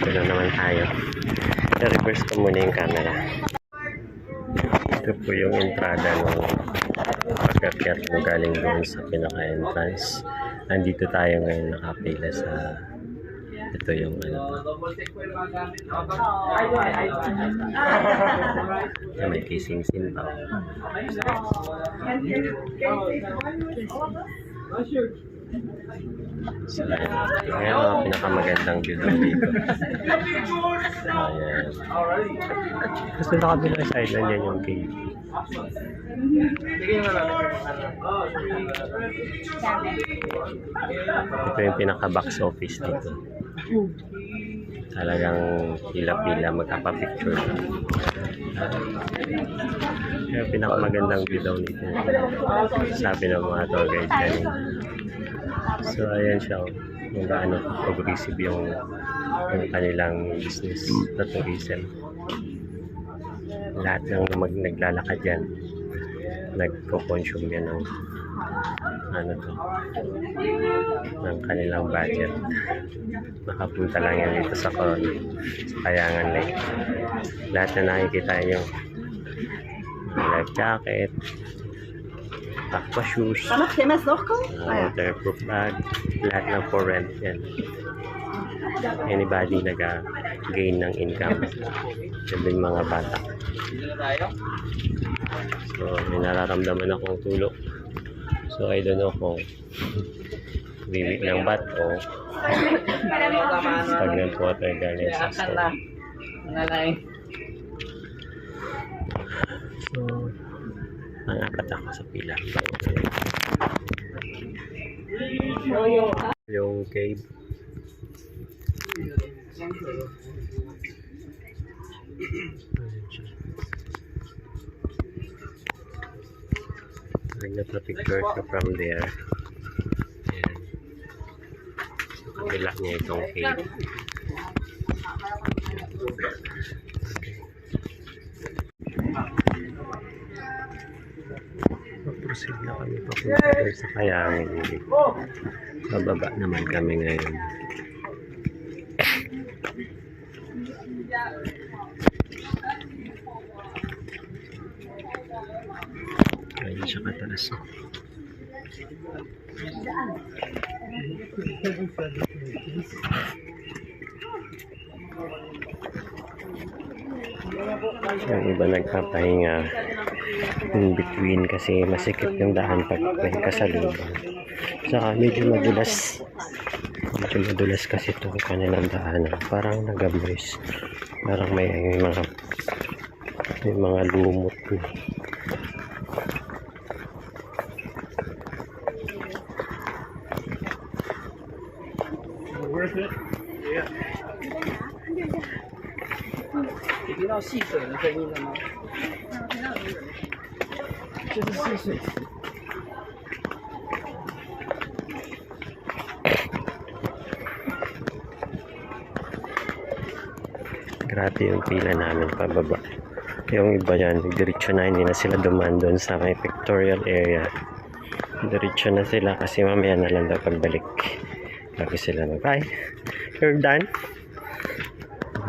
Ito na naman tayo. I-reverse ko muna yung camera. Ito po yung entrada ng pagkakyat mo galing doon sa pinaka-entrance. Nandito tayo ngayon nakapila sa ito yung may kissing scene pa. So, ayan ang pinakamagandang view dito. Ayan. Gusto na kabilang side na yan yung cave. Ito yung pinaka-box office dito. Talagang pila-pila magkapa-picture. Yung pinakamagandang view daw dito. Sabi ng mga tour guide kanina. So, ayan siya. Kung gaano progressive yung kanilang business na tourism. Lahat ng naglalakad yan, nagko-consume yan ng ng kanilang budget. Nakapunta lang yan dito sa Kayangan Lake. Lahat na nakikita yung life jacket, aqua shoes, waterproof bag, lahat ng for rent yan. Anybody nag-gain ng income, yung mga bata. So, may nararamdaman akong tulog. So, I don't know kung bibig ng bat o stagnant water galing sa stone. So, ang-apat ako sa pila. Yung cave. I'm not a picture from there. Ayan. So, kabila niya itong cave. Proceed na kami papunta sa Kayangan. Bababa naman kami ngayon. Ayun siya kataas. Yung iba nagpapahinga in between kasi masikip yung daan pag may kasalubong. Saka medyo madulas. Medyo madulas kasi itong kanilang daanan. Parang nagamoys. Parang may mga lumot. Worth it? Yeah. 你听到戏水的声音了吗？这是戏水。 Grabe yung pila namin pababa. Yung iba yan, diretso na, hindi na sila dumaan doon sa may pictorial area. Diretso na sila kasi mamaya na lang daw pagbalik. Bago sila bye. You're done?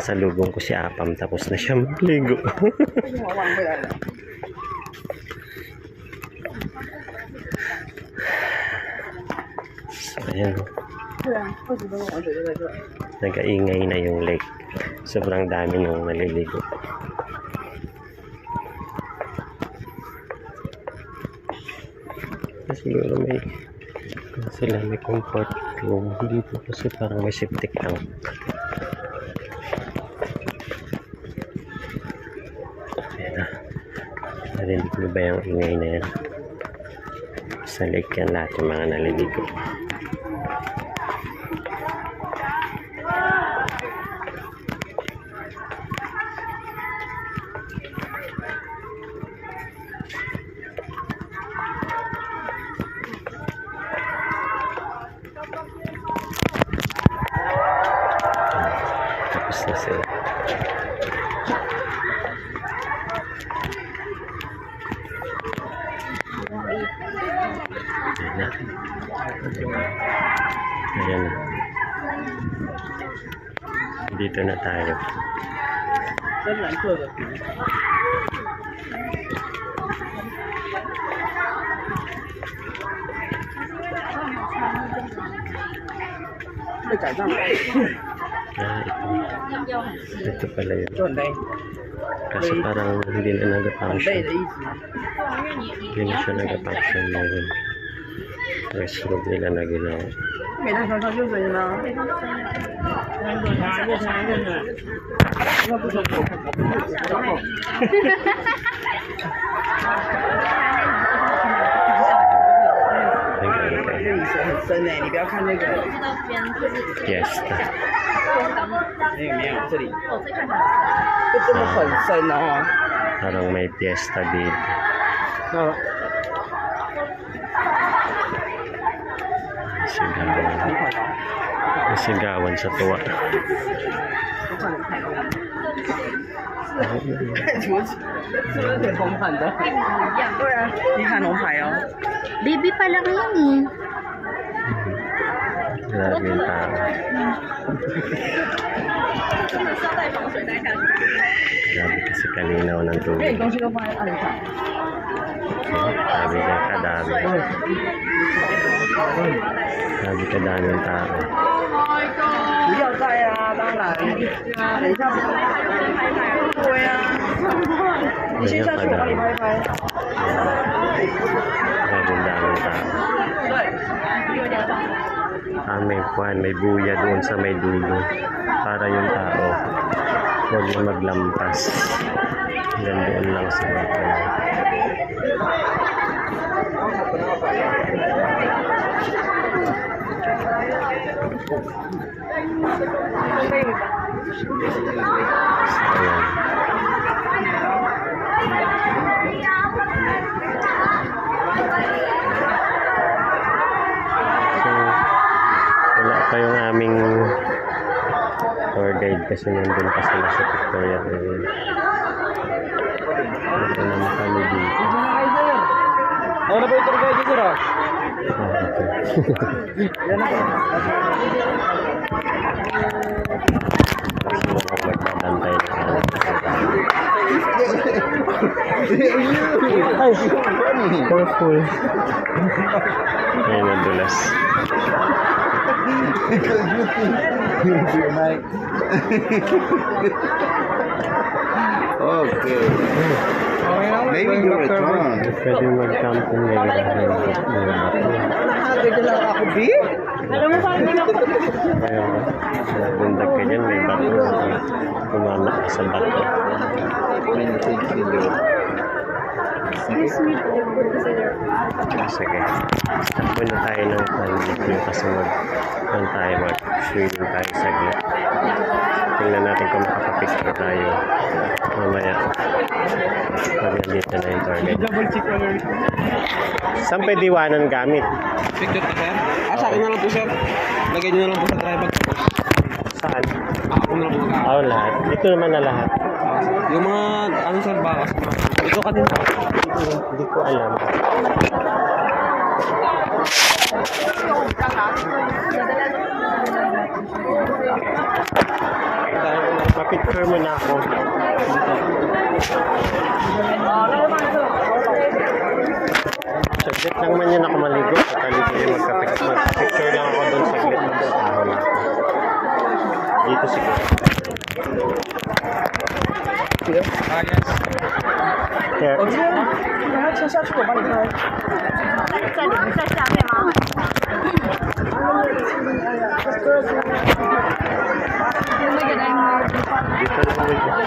Salubong ko si Apam, tapos na siya magligo. 我忘回来了。 So, ayan. 对啊，20分钟玩水就在这。 Nag-aingay na yung lake. Sobrang dami nung naliligo. Siguro may comfort room dito kasi parang may septic tank. Ayan na. Narinig mo ba yung ingay na yan? Sa lake yan lahat yung mga naliligo. Tapos na sila. Ayan na. Ayan na. Dito na tayo. 深蓝色的。被赶上了， Ito pala yun. 就很累， Kasi parang hindi na 很累 nag-function. 的意思吗？ Hindi na siya nag-function ngayon. Restroom nila na ginawa. 每趟上上热水吗？那不舒服，然后 那里水很深哎，你不要看那个， Yes. 没有没有，这里就这么很深哦。 Parang may fiesta dito. 那 Sigawan sa tuwa. 看什么？是不是挺红毯的？对啊，你看龙牌哦。 Baby pa lang yan eh. Grabe yung tao. Grabe kasi kalinaw ng 因为 tubig. 你东西都放在岸上。 Grabe ka kadami. Grabe kadami yung tao. 不要带啊，当然。等一下。对啊。你先下去，我帮你拍一拍。 Grabe yung daming tao. May kwan, may buya doon sa may dulo para yung tao huwag na maglampas. Hanggang doon lang sila. Wala pa yung aming tour guide kasi nandun pa sila sa Victoria area. Ito naman kami dito. Ako na po yung tour guide dito ro. Kasi mga magbabantay na kami. Ay, careful. Ay, nadulas. Okay. Maybe you return. Pwede mag-camping ngayon. Nakakagay lang ako, B? Alam mo, parang hindi ako bato. Tumama ka sa bato. Sige. Takbo na tayo ng yung kasunod. Doon tayo mag-swimming tayo saglit. Tingnan natin kung makakapista tayo. Mamaya. Pag nandito na yung toilet. Saan pwede iwanan gamit? Picture ka, sir? Sa akin na lang po, sir. Lagay nyo na lang po sa driver. Saan? Ako na lang po. Oo, lahat. Dito naman na lahat. Yung mga, ano, sir, bakas. Ito ka din. Hindi ko alam. Mapicture mo na ako. Saglit lang man yan ako maligo. Pagkaligo yung magka-picture lang ako doon saglit. Magkataho na ako. Dito siguro. Here. Dito lang ulit.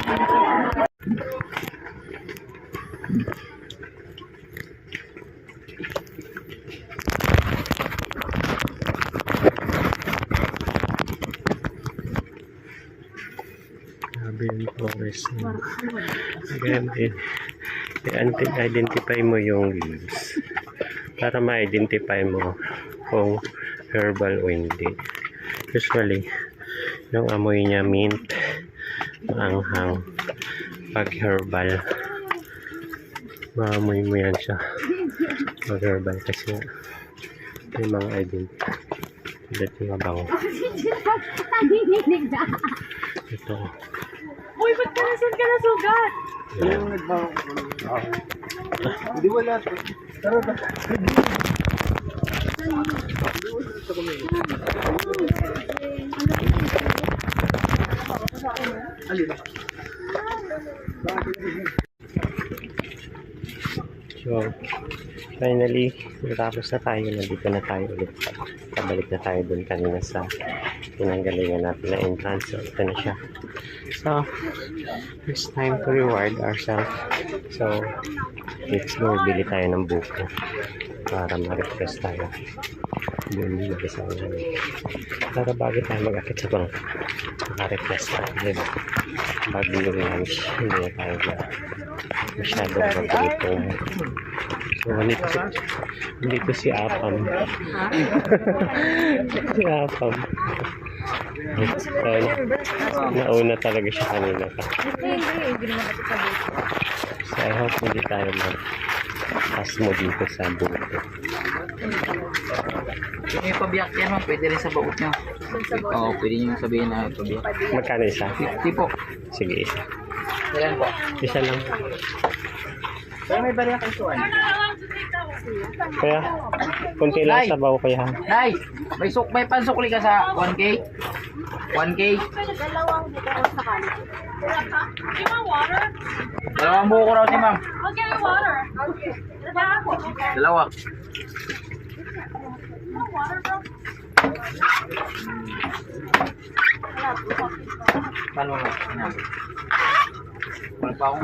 Grabe yung forest. Again, i-identify mo yung leaves para ma-identify mo kung herbal o hindi. Usually, yung amoy niya mint, maanghang. Pag herbal, maamoy mo yan siya. Pag herbal kasi may mga identity yung bango. Ito. Uy, ba't ka na sugat? Hindi wala. Pero, So, finally, natapos na tayo. Nandito na tayo ulit. Pabalik na tayo dun kanina sa pinanggalingan natin na entrance. So, ito na siya. So, it's time to reward ourselves. So, let's go. Bili tayo ng buko para ma-refresh tayo. Doon sa para bago tayo mag-akit sa bangka. Maka-refresh tayo. Diba? Bago yung lunch, hindi na tayo na masyadong magpilipong. So, nandito si Apam. Si Apam. Nauna talaga siya kanina pa. So, I hope hindi tayo mag-asmo dito sa buto. Kung may pabiyak yan, ma'am, pwede rin sa baot nyo. Oo, pwede nyo sabihin na pabiyak. Magkano isa? 50 po. Sige, isa. Ilan po? Isa lang. Pero may bariya kang suwan. Kaya, kunti lang sa bawo kaya. Nay, may pansukli ka sa 1K? 1K? Dalawang buko raw si ma'am. Dalawa. Paano nga? Wala pa akong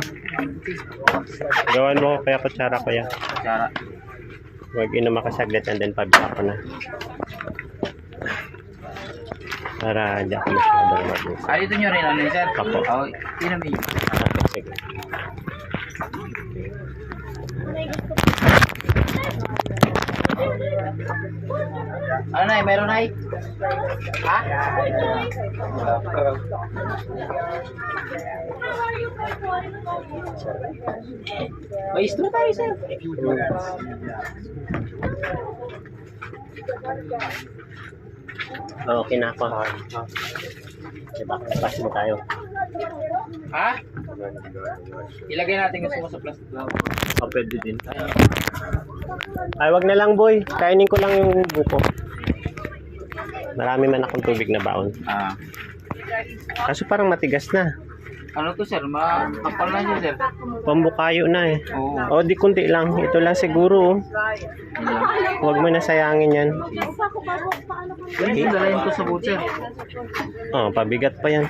Gawan mo kaya kutsara kaya. kutsara. Huwag inom ka saglit and then pabila ko na. Para hindi ako masyadong mag-isa. Dito nyo rin, ano yun, sir? Apo. Oo, tinamin nyo. Sige. Ano na, meron na Ha? May istro tayo, sir. Okay na ako. Diba? Pass mo tayo. Ha? Ilagay natin gusto mo sa plastic lang. O, pwede din. Ay, wag na lang, boy. Kainin ko lang yung buko. Marami man akong tubig na baon. Ah. Kaso parang matigas na. Ano to, sir? Makapal na siya, sir. Pambukayo na eh. Oo. O di kunti lang. Ito lang siguro. Huwag mo na sayangin yan. Hindi, dalayan ko sa boot, sir. Oh, pabigat pa yan.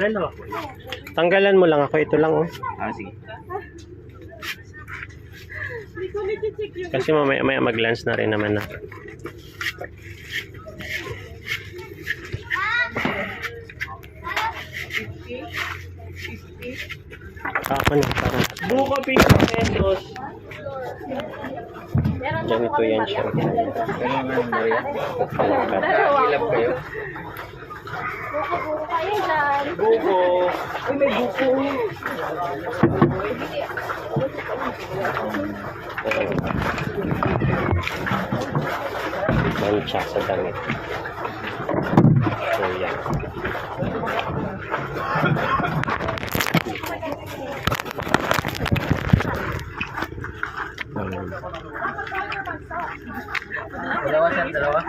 Tanggalan mo lang ako. Ito lang oh. Ah, sige. Kasi mamaya mag-lunch na rin naman na. Ako na para. Buko 50 pesos. Ganito yan siya. Kailangan mo rin. Pangkat. Ilap kayo. Buko. Mancha sa damit. So yan. Dalawa, sir. Dalawa.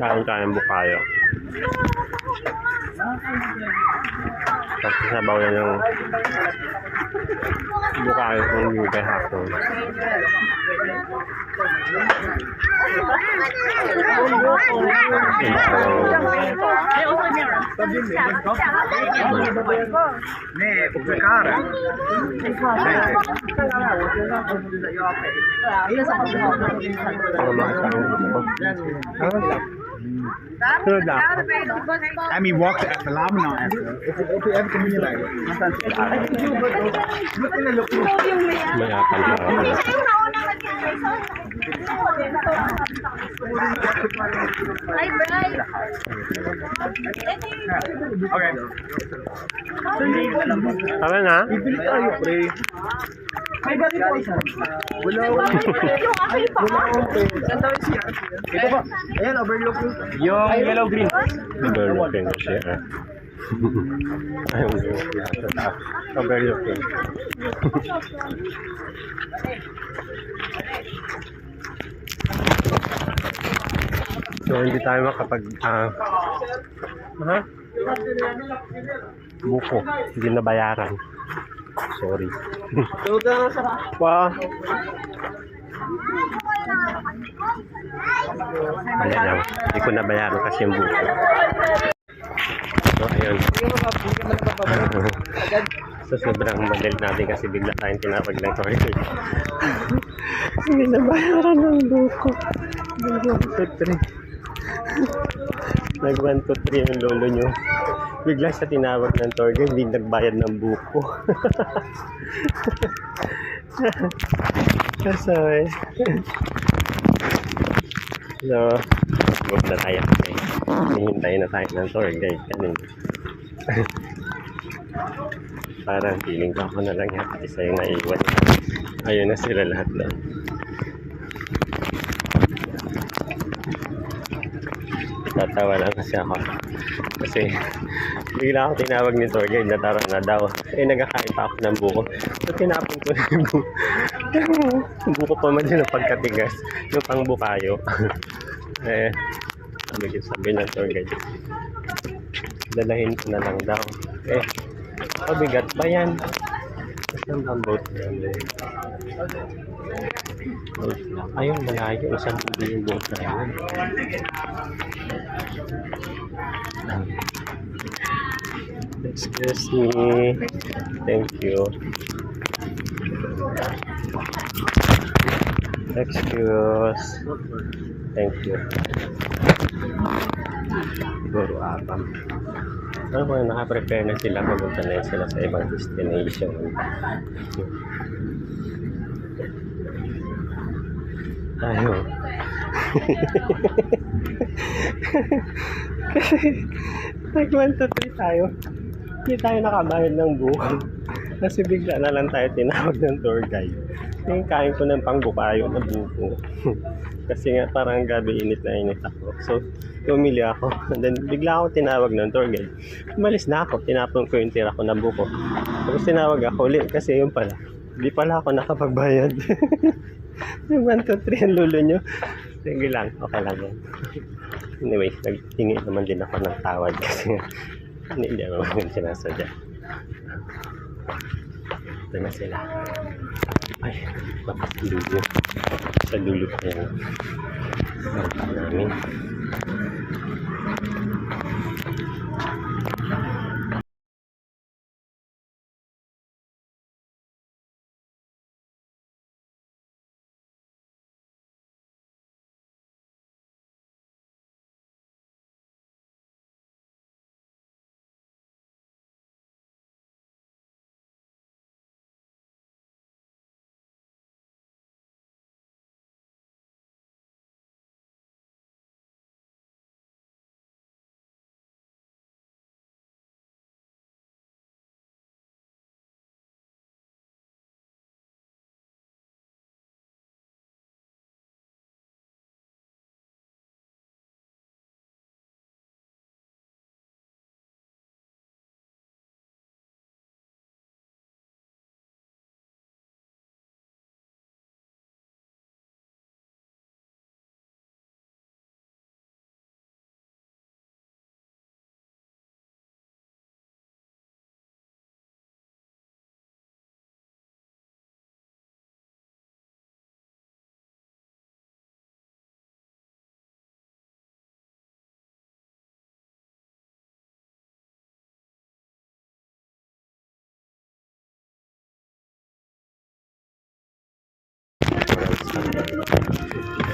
Kain tayo ng bukayo. Tapos sabaw yan yung bukayo kung bigay hapon. I mean, walk at the phenomenon after. If you ever come here, like, Mayapan na ako. Ay, Bray. okay. Tama na? Bibili tayo, pre. May gabi po isa. Wala Yung aking paa. Ito ba? Ayan, overlook yung... Yung yellow green. Overlooking ko siya. Ayun yung sa taas. Overlooking. So hindi tayo makapag buko, hindi na bayaran. Sorry. Wow. Wala lang. Hindi ko na bayaran kasi yung buko. So ayun. So sobrang madali natin kasi bigla tayong tinawag ng toilet. Hindi na bayaran ng buko. Nag 1, 2, 3 yung lolo nyo. Bigla siya tinawag ng tour guide, hindi nagbayad ng buko. Kasay. So, huwag na tayo. Hihintay na tayo ng tour guide kanina. Parang feeling ko ako na lang yan. Isa yung naiwan. Ayun na sila lahat doon. Tatawa lang kasi ako. Kasi bigla ako tinawag ni tour guide na tara na daw. Eh nagkakain pa ako ng buko. So tinapon ko na yung buko. Yung buko pa man din ang pagkatigas. Yung pang bukayo. Eh sabi ng tour guide. Dalahin ko na lang daw. Eh pabigat ba yan? Isang boat yan. Ayun, malayo. Isang hindi yung boat na yun. Excuse me. Thank you. Excuse. Thank you. Siguro apam. Ano kung nakaprepare na sila, papunta na yun sila sa ibang destination. Tayo. Kasi nag 1, 2, 3 tayo. Hindi tayo nakabayad ng buko. Kasi bigla na lang tayo tinawag ng tour guide. Yung kain ko ng pangbukayo na buko. Kasi nga parang gabi init ako. So tumili ako. And then bigla ako tinawag ng tour guide. Umalis na ako. Tinapon ko yung tira ko na buko. Tapos tinawag ako ulit kasi yun pala. Hindi pala ako nakapagbayad. Yung 1, 2, 3 ang lulo nyo. Sige lang, okay lang yan. Anyway, naghingi naman din ako ng tawad kasi hindi naman sinasadya. Ito na sila. Ay, bakit dulo? Sa dulo pa yan. Bangka namin.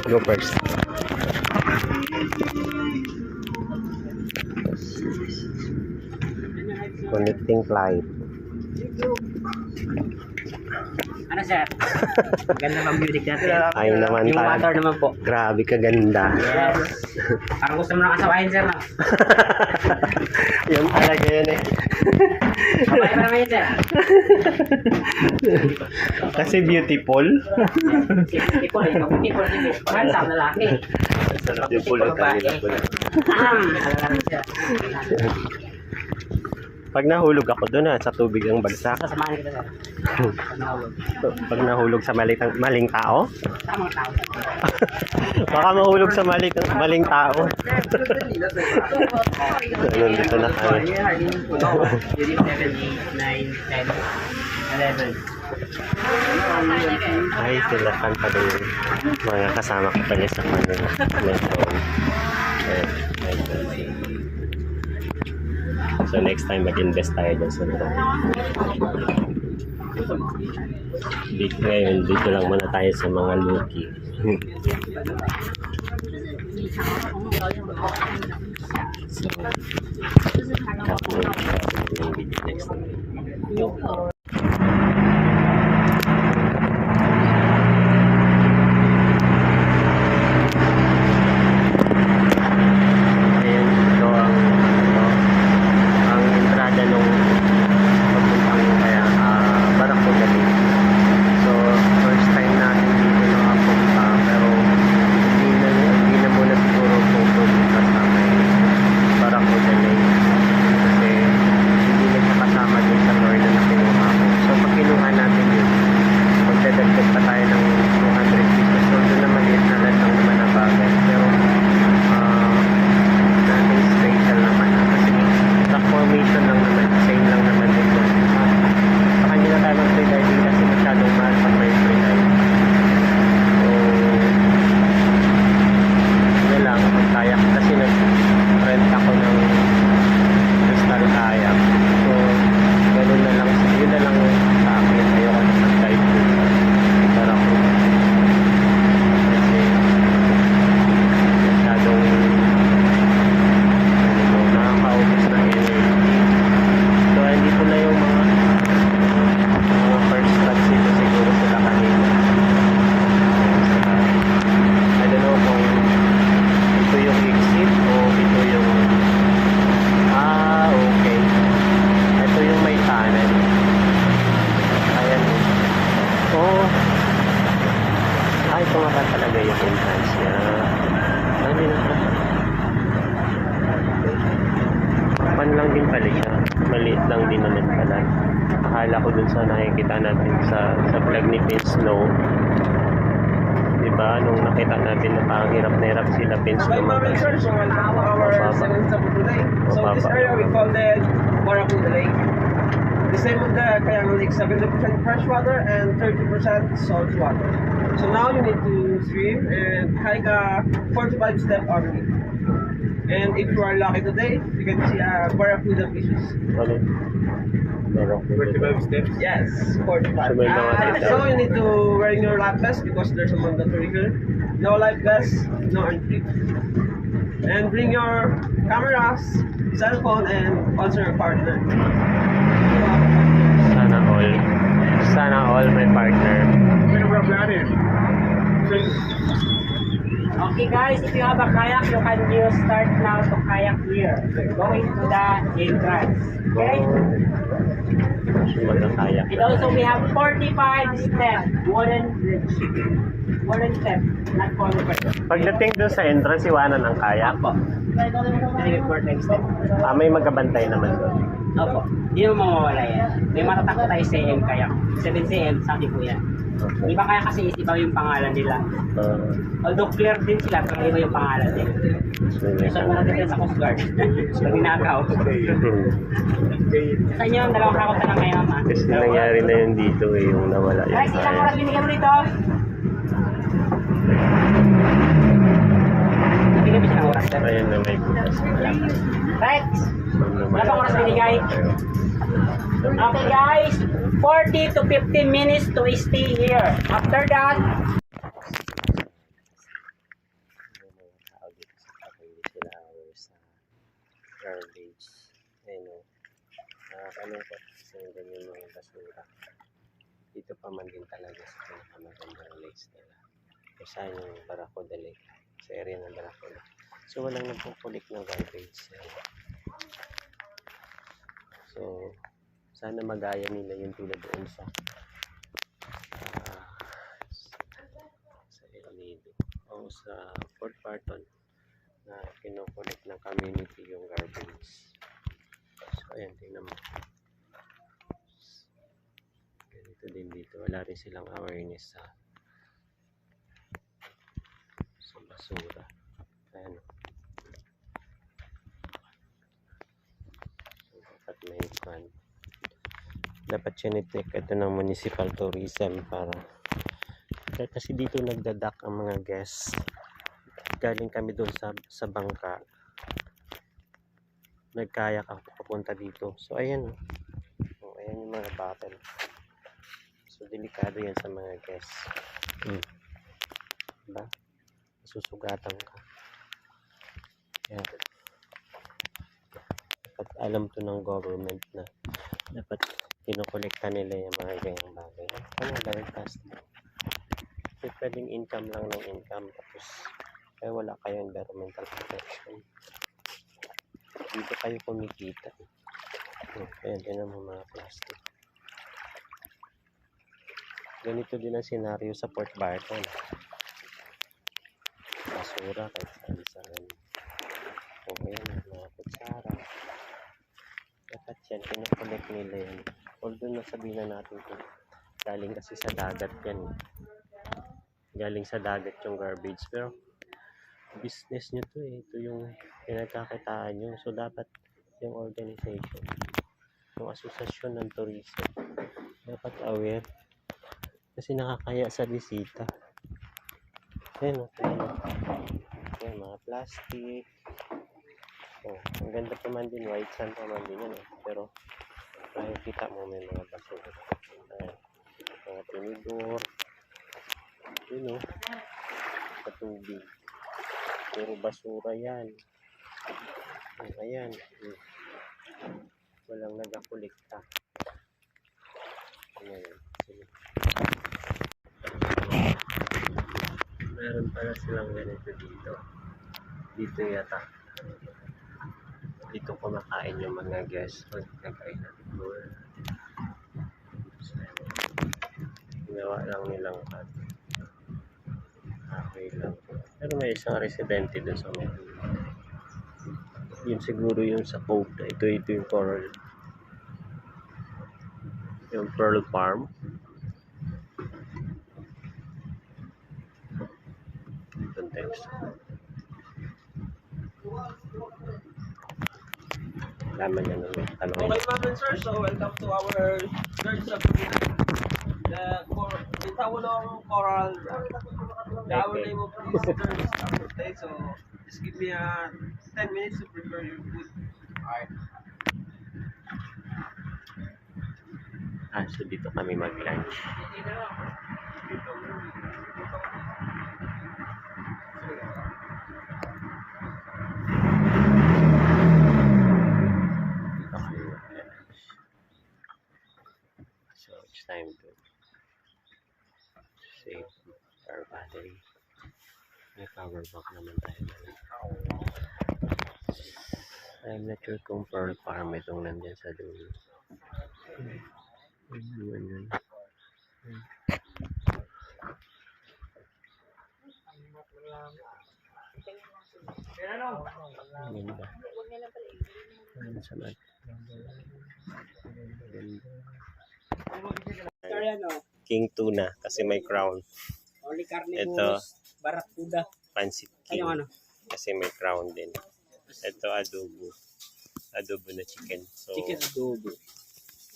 Go first. Connecting flight. Ano sir? Maganda bang music natin? Ay naman Yung tayo. water naman po. Grabe ka ganda. Yes. Parang gusto mo na kasawahin sir, no? Yan talaga yun eh. Babae pa naman yun sir. Kasi beautiful. Tipo rin. Tipo rin. Handsome lalaki. Beautiful na kanila po. Alam sir. Pag nahulog ako doon sa tubig ang bagsak. Sasamahan kita sir. Pag nahulog sa maling tao, Tamang tao. baka mahulog sa maling tao. Nandito na kami. Unit 7, 8, 9, 10, 11. Ay, sila kanta doon. Mga kasama ko pala sa kanila. So next time mag-invest tayo dyan sa drone. Dito lang muna tayo sa mga Loki. So, next time. Ayan, ito ang entrada nung papuntang kaya Barracuda Bay. So first time natin dito nakapunta, pero hindi na muna siguro pupunta sa may Barracuda Bay kasi pala siya. Maliit lang din naman pala. Akala ko dun sa nakikita natin sa vlog ni Pin Snow. Diba? Nung nakita natin na parang hirap na hirap sila Pin Snow. Okay, ma'am and sir, so welcome to our second stop of the day. So this area we call it Barracuda Lake. The same with the Kayang Lake, 70% fresh water and 30% salt water. So now you need to swim and hike a 45 step only. And if you are lucky today, you can see a Barracuda fishes. Ano? 45 steps. Yes, 45. So may mga tita. So you need to wear your life vest because there's a mandatory here. No life vest, no entry. And bring your cameras, cell phone, and also your partner. Sana all my partner. Okay guys, if you have a kayak, you can just start now to kayak here. Going to the entrance. Okay? Magkakaya. And also we have 45 step wooden bridge. Wooden step, not 45. Pagdating doon sa entrance, iwanan ang kayak. Opo. Sige for next step. May magkabantay naman doon. Opo. Hindi mo mawawala yan. May matatak tayo CM kayak. 7 CM, sabi po yan. Okay. Iba kaya kasi iba yung pangalan nila. Although clear din sila, pero iba yung pangalan nila. So, muna din sa Coast Guard. Pag ninakaw. Saan yung dalawang kakot na ngayon, ma? Kasi nangyari na yun dito eh, yung nawala yung Guys, ilang oras binigyan mo dito? Bigyan mo siya ng oras, sir. Ayun na may bukas. Right? Wala pang oras binigay. Okay guys, 40 to 15 minutes to stay here. After that, garbage. Ayun o. Nakakalungkot kasi ganyan mga basura. Dito pa man din talaga sa pinakamagandang lakes nila. Kung saan yung Barracuda Lake. Sa area ng Barracuda. So walang nagpupulik ng garbage. So sana magaya nila yung tulad doon sa El Nido o sa Port Barton na kinukulit ng community yung garbage. So ayan, tingnan mo. Ganito din dito. Wala rin silang awareness sa basura. Ayan. So, dapat may plan. Dapat sinitik ito ng municipal tourism para kasi dito nagdadak ang mga guests. Galing kami doon sa bangka, nagkayak ako papunta dito. So ayan, ayan yung mga bottle. So delikado yan sa mga guests. Diba? Susugatan ka. Kaya dapat alam to ng government na dapat kinokolekta nila yung mga ganyang bagay. Ano dahil plastic? Kasi pwedeng income lang ng income tapos kaya wala kayong environmental protection. Dito kayo kumikita. Ayan, tinan mo mga plastic. Ganito din ang senaryo sa Port Barton. Basura kahit saan. Okay, mga kutsara. Dapat yan, kinokolek nila yan. Although nasabihin na natin kung galing kasi sa dagat yan. Galing sa dagat yung garbage. Pero business nyo to eh. Ito yung pinagkakitaan nyo. So dapat yung organization, yung asosasyon ng tourism, dapat aware. Kasi nakakaya sa bisita. Ayan, ayan mga plastic. Oh, ang ganda pa man din. White sand pa man din yan eh. Pero makikita mo may mga basura. Ayan. Mga tinidor. Yun o. Sa tubig. Puro basura yan. Ayan. Walang nagakulikta. Ayan. Sige. Meron pala silang ganito dito. Dito yata. Dito kumakain yung mga guests. Nagkain ng tour. Ginawa lang nilang okay lang. Pero may isang residente doon sa mga. Yun siguro yung sa Cove. Ito yung coral. Yung Pearl Farm. Context. Laman yan ng tanong. Okay, ma'am and sir. So, welcome to our third subdivision. The Tawulong Coral Reef. Our name of this third subdivision. So, just give me 10 minutes to prepare your food. Alright. So dito kami mag-lunch. So it's time to save our battery. May power bank naman tayo. I'm not sure kung Pearl Farm itong nandyan sa dulo. Yun. Ganda. Ano sa mat? Ganda. King tuna kasi may crown. Only carne Ito, barracuda. pancit king Ano? kasi may crown din. Ito adobo. Adobo na chicken. So, Chicken adobo.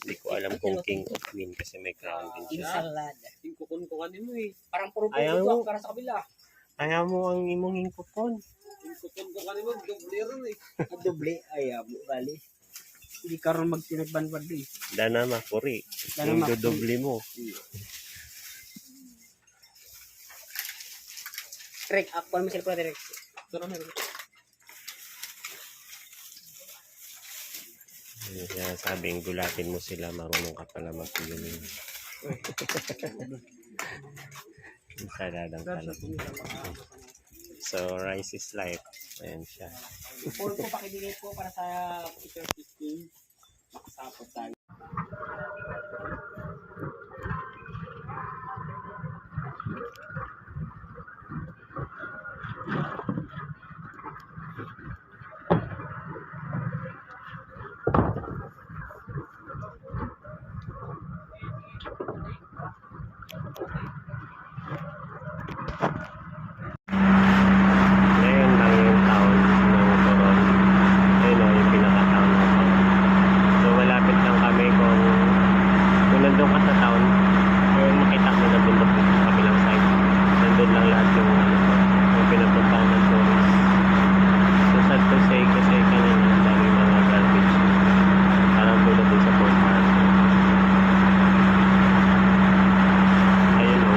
hindi ko alam kung king o queen kasi may crown din siya. Ensalada. Yung kukun-kukanin mo eh. Parang puro Ayaw puto mo. para sa kabila. Ayaw mo ang imong hingkupon. Yung kukun-kukanin mo, doble rin eh. Doble. Ayaw mo. Bali. Hindi ka rin magtinagbanbad eh. Dana makuri. Dana Yung makuri. dodoble mo. Trek. Ako mo sila ko direct. Ito na meron. Kaya sabing gulatin mo sila, marunong ka pala mag-yun. Saladang talong. So, rice is life. Ayan siya. Phone ko pakibigay ko para sa picture 15. Makasapot tayo. Ngayon lang yung town ng Coron. Ayun o, yung pinaka-town ng Coron. So, malapit lang kami kung nandun ka sa town, yung makita mo na bundok dito sa kabilang side. Nandun lang lahat yung pinapuntahan ng tourist. So, sad to say kasi kanina, ang daming mga garbage. Parang tulad din sa Port Park. Ayun o.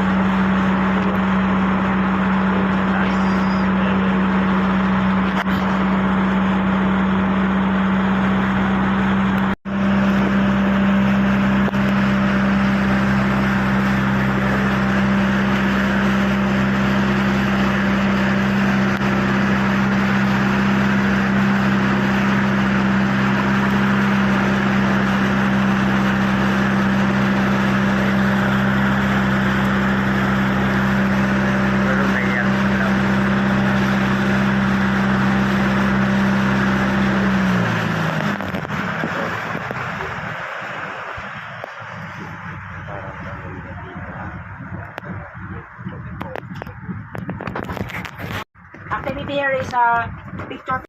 Activity here is a picture.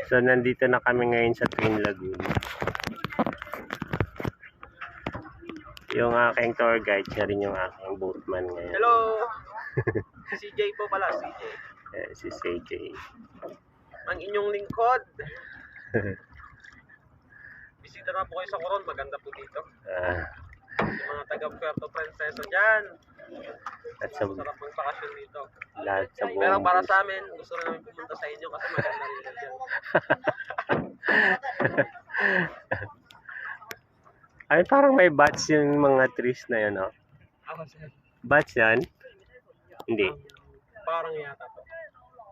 So, nandito na kami ngayon sa Twin Lagoon. Yung aking tour guide, siya rin yung aking boatman ngayon. Hello! CJ po pala, CJ. Si CJ. Ang inyong lingkod. Bisita na po kayo sa Coron, maganda po dito. Yung mga taga Puerto Princesa dyan. At sa Masarap magbakasyon dito. lahat sa buong Pero para sa amin, gusto na namin pumunta sa inyo kasi maganda rin dyan. Ay, parang may bats yung mga trees na yun, oh. Ako sir. Bats yan? Hindi. Parang yata po.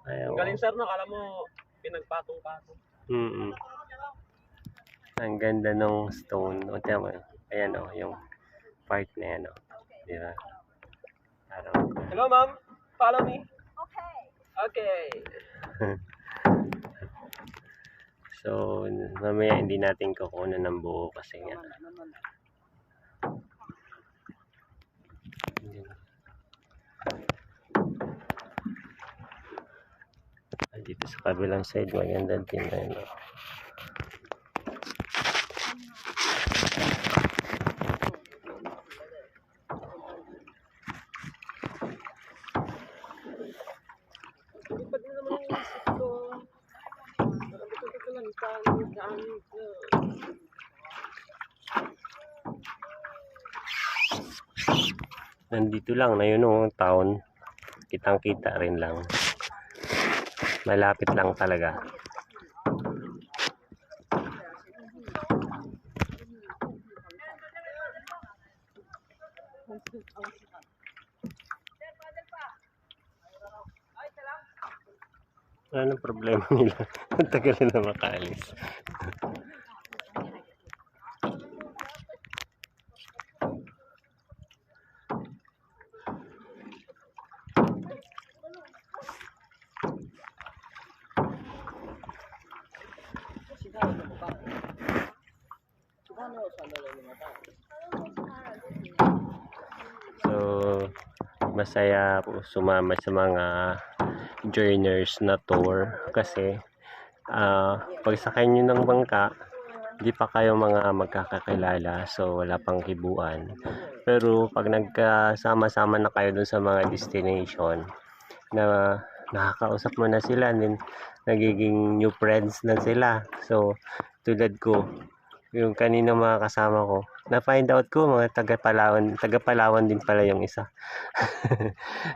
Ayaw. Ang galing sir, nakala mo pinagpatong-patong. Ang ganda ng stone. O, tiyan mo. Ayan, oh, yung part na yan, oh. Di ba? Parang, Hello ma'am, follow me. Okay. So, mamaya hindi natin kukunan ng buo kasi nga. Dito sa kabilang side, maganda din na yun. Nandito lang na yun ang town. Kitang-kita rin lang. Malapit lang talaga. Wala nang problema nila. Ang tagal na makaalis. So, masaya po sumama sa mga journers na tour kasi pagsakay nyo ng bangka, di pa kayo mga magkakakilala, so wala pang hibuan. Pero pag nagkasama-sama na kayo dun sa mga destination na nakakausap mo na sila, then nagiging new friends na sila. So tulad ko, yung kanina mga kasama ko, na-find out ko mga taga-Palawan din pala yung isa.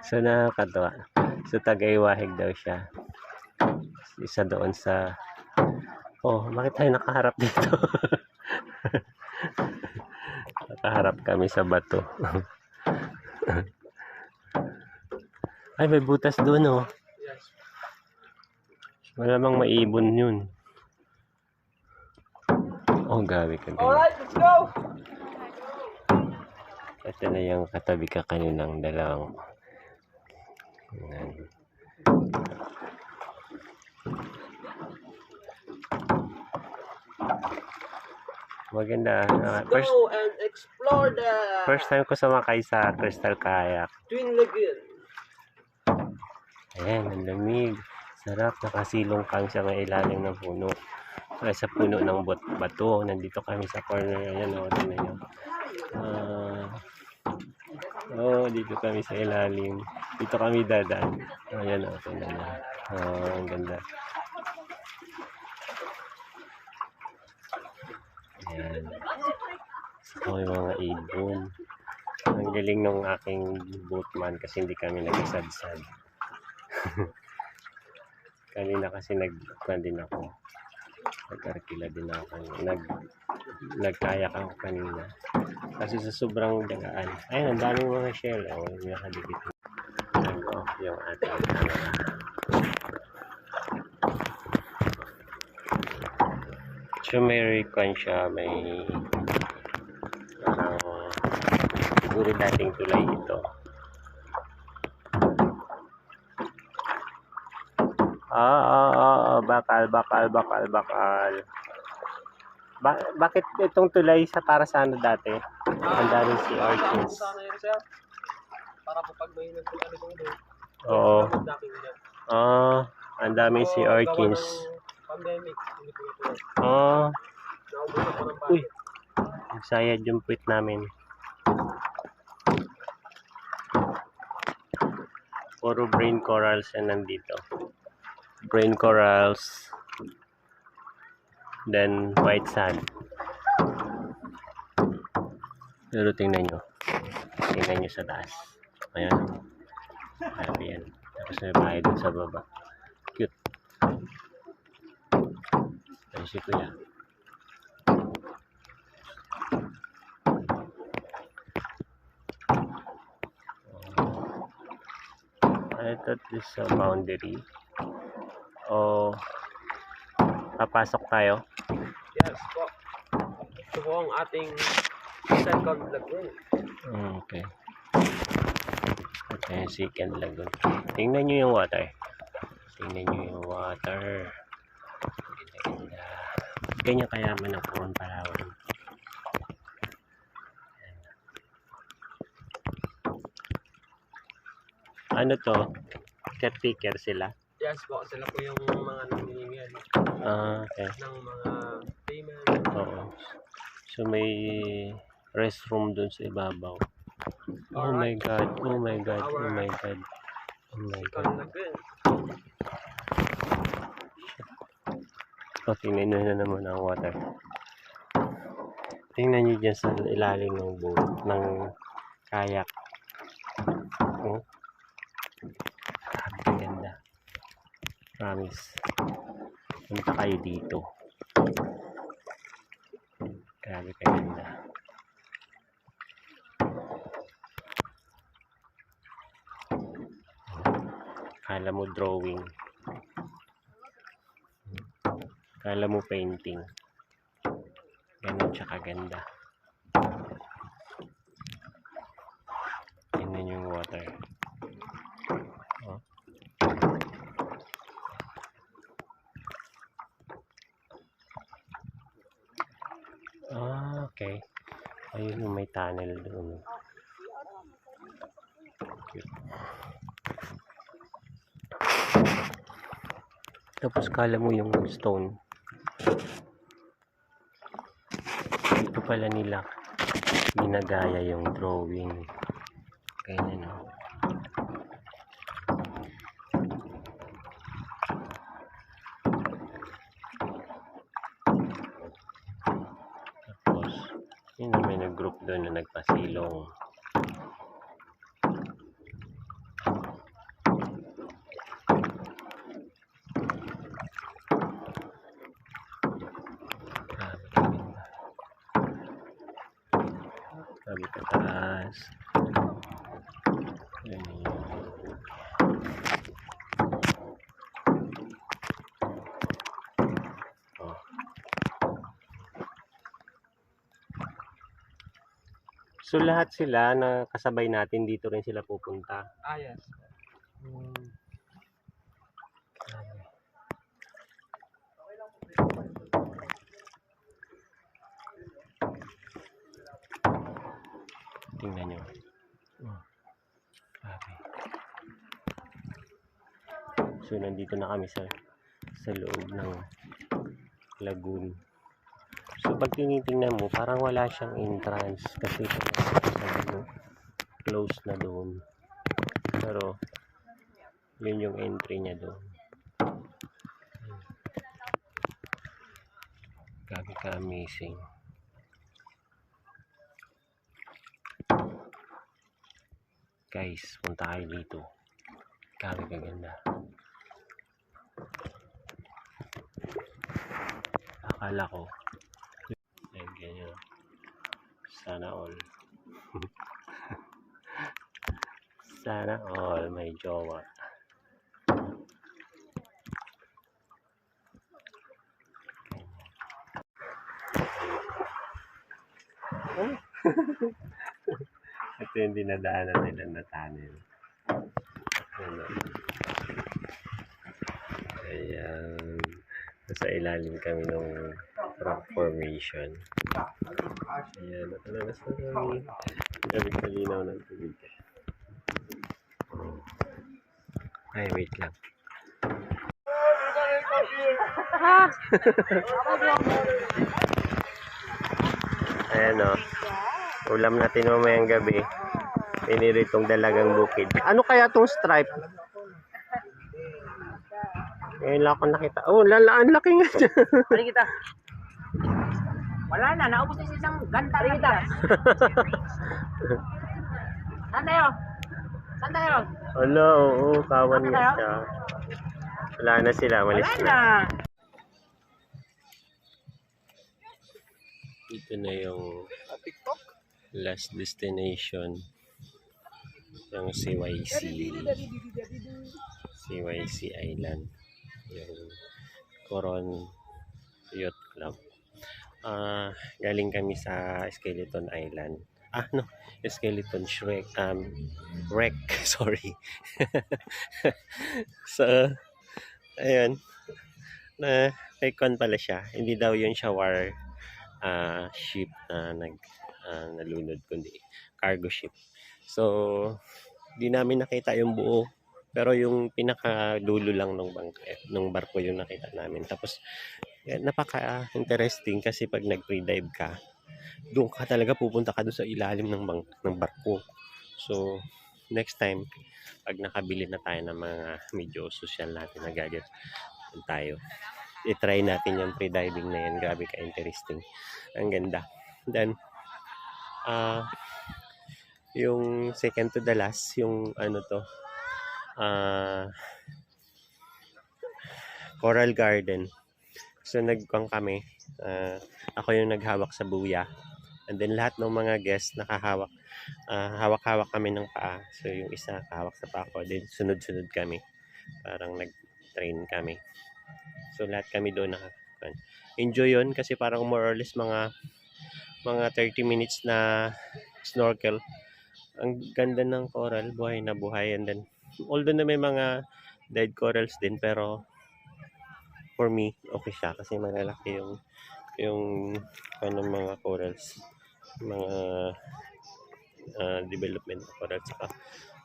So nakakatawa. So taga-Iwahig daw siya. Isa doon sa... Oh, bakit tayo nakaharap dito? Nakaharap kami sa bato. Ay, may butas doon, oh. Malamang maibon yun. Oh, gawi ka din. Alright, let's go! Ito na yung katabi ka kaninang dalawang. Yan. Maganda. Go and explore the First time ko sumakay sa Crystal Kayak. Twin Lagoon. Ayan, ang lamig. Sarap, nakasilong kang sa may ilalim ng puno. Sa puno ng bato. Nandito kami sa corner. Ayan, o, tingnan nyo. Dito kami sa ilalim. Dito kami dadaan. Ayan, o, tingnan nyo. Ang ganda. Ayan. So, yung mga ibon. Ang galing ng aking boatman kasi hindi kami nag-sad-sad. Kanina kasi nagkuhan din ako. Nag-arkila din ako. Nagkayak ako kanina. Kasi sa sobrang dagaan. Ayun, ang daming mga shell. O, nakadikit. Nag-off yung ating camera. So may recon siya, may siguro dating tulay ito. Bakal. Bakit itong tulay sa para sa ano dati? Ang daming sea urchins. Sana yun, sir. Para po pag may nagpulan ito doon. Oo. Dating nila. Ang daming sea urchins. Pandemic. Hindi po ito. Naubos ako ng Uy, nagsayad yung puwit namin. Puro brain corals yan nandito. Brain corals. Then white sand. Pero tingnan nyo. Tingnan nyo sa taas. Ayan. Happy yan. Tapos may bahay dun sa baba. Cute. Ay si kuya. I thought this is a boundary. Papasok tayo. Yes po. Ito po ang ating second lagoon. Okay. Ito yung second lagoon. Tingnan nyo yung water. Ganda. Ganyan kayaman ang Coron, Palawan. Ano to? Caretaker sila? Yes po, sila po yung mga namimigyan Okay. ng mga payment. Oo. So may restroom dun sa ibabaw. Oh my God, oh my God, oh my God. Oh my God. O, tingnan nyo na naman ang water. Tingnan nyo dyan sa ilalim ng boat, ng kayak. Oh. Ang ganda. Promise. Punta kayo dito. Grabe kaganda. Kala mo drawing. Kala mo painting. Ganun siya kaganda. Tingnan yung water. Oh. Okay. Ayun yung may tunnel doon. Cute. Tapos kala mo yung stone. Ito pala nila ginagaya yung drawing. Ganyan o. Tapos yun na may nag-group doon na nagpasilong. Sabi ka taas. Oh. So lahat sila na kasabay natin dito rin sila pupunta. Yes. Tingnan nyo. Oh. Grabe. So nandito na kami sa loob ng lagoon. So pag tinitingnan mo, parang wala siyang entrance kasi close na doon. Pero yun yung entry niya doon. Grabe ka amazing. Guys, punta kayo dito. Grabe kaganda. Akala ko ganyan. Sana all. Sana all may jowa. Ito yung dinadaanan nila na tunnel. Ayan. Nasa ilalim kami ng rock formation. Ayan. Natalagas na kami. Gabi kalinaw ng tubig. Ay, wait lang. Ayan o. Ulam natin mamayang gabi. Piniritong dalagang bukid. Ano kaya tong stripe? Ngayon lang ako nakita. Oh, lalaan laki nga dyan. Pali kita. Wala na, naubos na isang ganda na kita. Saan tayo? Saan tayo? Wala, oo, kawan nga siya. Wala na sila, malis Wala na. na. Ito na yung last destination ng CYC Island, yung Coron Yacht Club. Galing kami sa Skeleton Island. Skeleton Wreck, sorry. So, ayun. na may con pala siya. Hindi daw yun siya war ship na nalunod, kundi cargo ship. So, di namin nakita yung buo. Pero yung pinakadulo lang ng barko yung nakita namin. Tapos, napaka-interesting kasi pag nag-pre-dive ka, doon ka talaga pupunta ka doon sa ilalim ng barko. So, next time, pag nakabili na tayo ng mga medyo social natin na gadget, tayo, i-try natin yung pre-diving na yan. Grabe ka-interesting. Ang ganda. Then, yung second to the last, yung Coral Garden. So nagkuhan kami, ako yung naghawak sa buya, and then lahat ng mga guests nakahawak, hawak-hawak kami ng paa. So yung isa hawak sa paa ko, then sunod-sunod kami, parang nag-train kami. So lahat kami doon enjoy yun kasi parang more or less mga 30 minutes na snorkel. Ang ganda ng coral, buhay na buhay. And then although na may mga dead corals din, pero for me okay siya kasi malalaki yung mga corals, mga development ng corals. Saka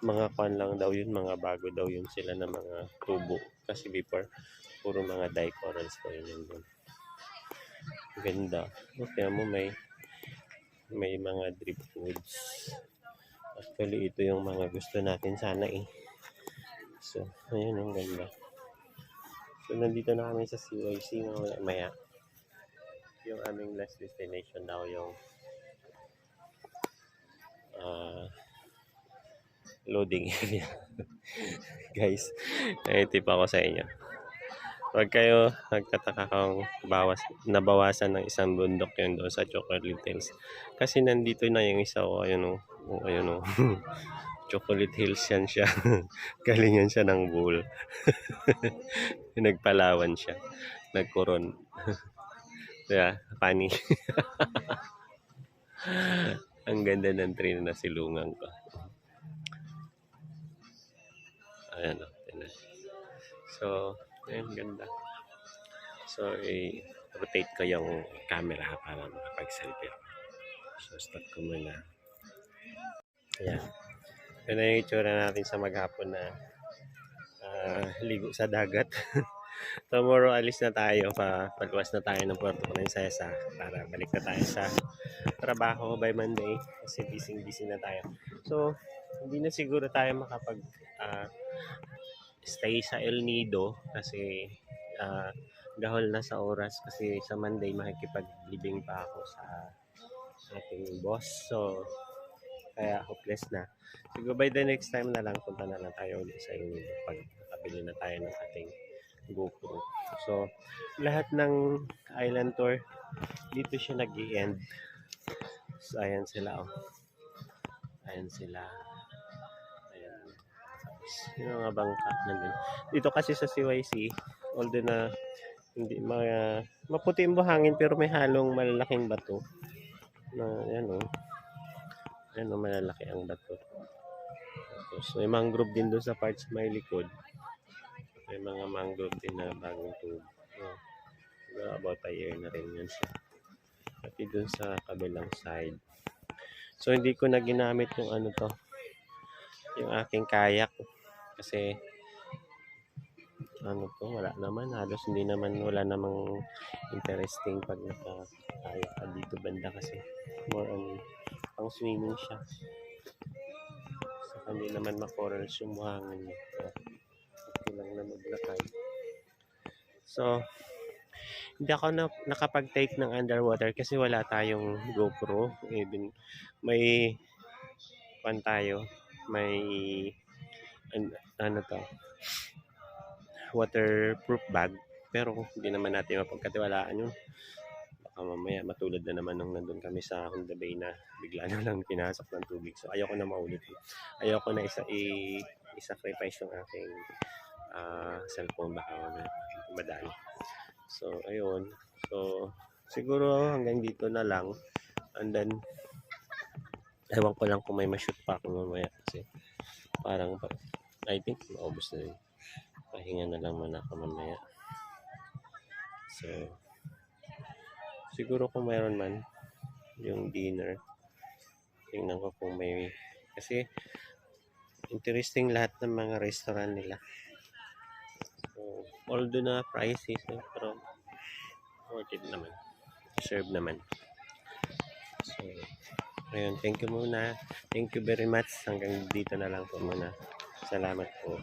mga lang daw yun, mga bago daw yun sila na mga tubo, kasi before puro mga die corals daw yun doon. Ganda. Okay mo, may mga driftwoods. Actually, ito yung mga gusto natin sana eh. So, ayun, ang ganda. So, nandito na kami sa CYC maya. Yung aming last destination daw yung loading area. Guys, tip ako sa inyo. Huwag kayo nagtataka kung nabawasan ng isang bundok yun doon sa Chocolate Hills. Kasi nandito na yung isa o ayun o. Chocolate Hills yan siya. Galingan siya ng bull. Nagpalawan siya. Nagkoron. Yeah, funny. Ang ganda ng train na silungan ko. Ayan o. So, ayun, ganda. So, i-rotate ko yung camera para makapag-selfie. So, start ko muna. Ayan. Ito na yung itsura natin sa maghapon na ligo sa dagat. Tomorrow, alis na tayo. Paluwas na tayo ng Puerto Princesa para balik na tayo sa trabaho by Monday kasi busy na tayo. So, hindi na siguro tayo makapag stay sa El Nido kasi gahol na sa oras kasi sa Monday makikipag-living pa ako sa ating boss. So, kaya hopeless na. Siguro by the next time na lang, punta na lang tayo ulit sa El Nido pag nakabili na tayo ng ating GoPro. So, lahat ng island tour, dito siya nag-i-end. So, ayan sila oh. Ayan sila. Yung mga bangka nandun. Dito kasi sa CYC, although na hindi maputi yung buhangin pero may halong malalaking bato. Na yan o. Yan o, malalaki ang bato. Tapos may mangrove din doon sa parts may likod. May mga mangrove din na bagong tubo. About a year na rin yan siya. Pati doon sa kabilang side. So hindi ko na ginamit yung yung aking kayak kasi wala naman, halos wala namang interesting pag nakakayak ka dito banda kasi more on pang swimming siya. So hindi naman makorals yung buhangin okay lang na maglakay. So hindi ako nakapag-take ng underwater kasi wala tayong GoPro. Even may waterproof bag pero hindi naman natin mapagkatiwalaan yun. Baka mamaya matulad na naman nung nandun kami sa Honda Bay na bigla na lang pinasok ng tubig. So ayoko na maulit. Ayoko na i-sacrifice yung aking cellphone baka madali. So ayun. So siguro hanggang dito na lang, and then ewan ko lang kung may ma-shoot pa ako mamaya kasi parang I think maubos na yun. Pahinga na lang muna ako mamaya. So, siguro kung mayroon man yung dinner, tingnan ko kung may, kasi interesting lahat ng mga restaurant nila. So, although na pricey, pero worth it naman. Serve naman. So, ayun, thank you muna. Thank you very much. Hanggang dito na lang po muna. Salamat po.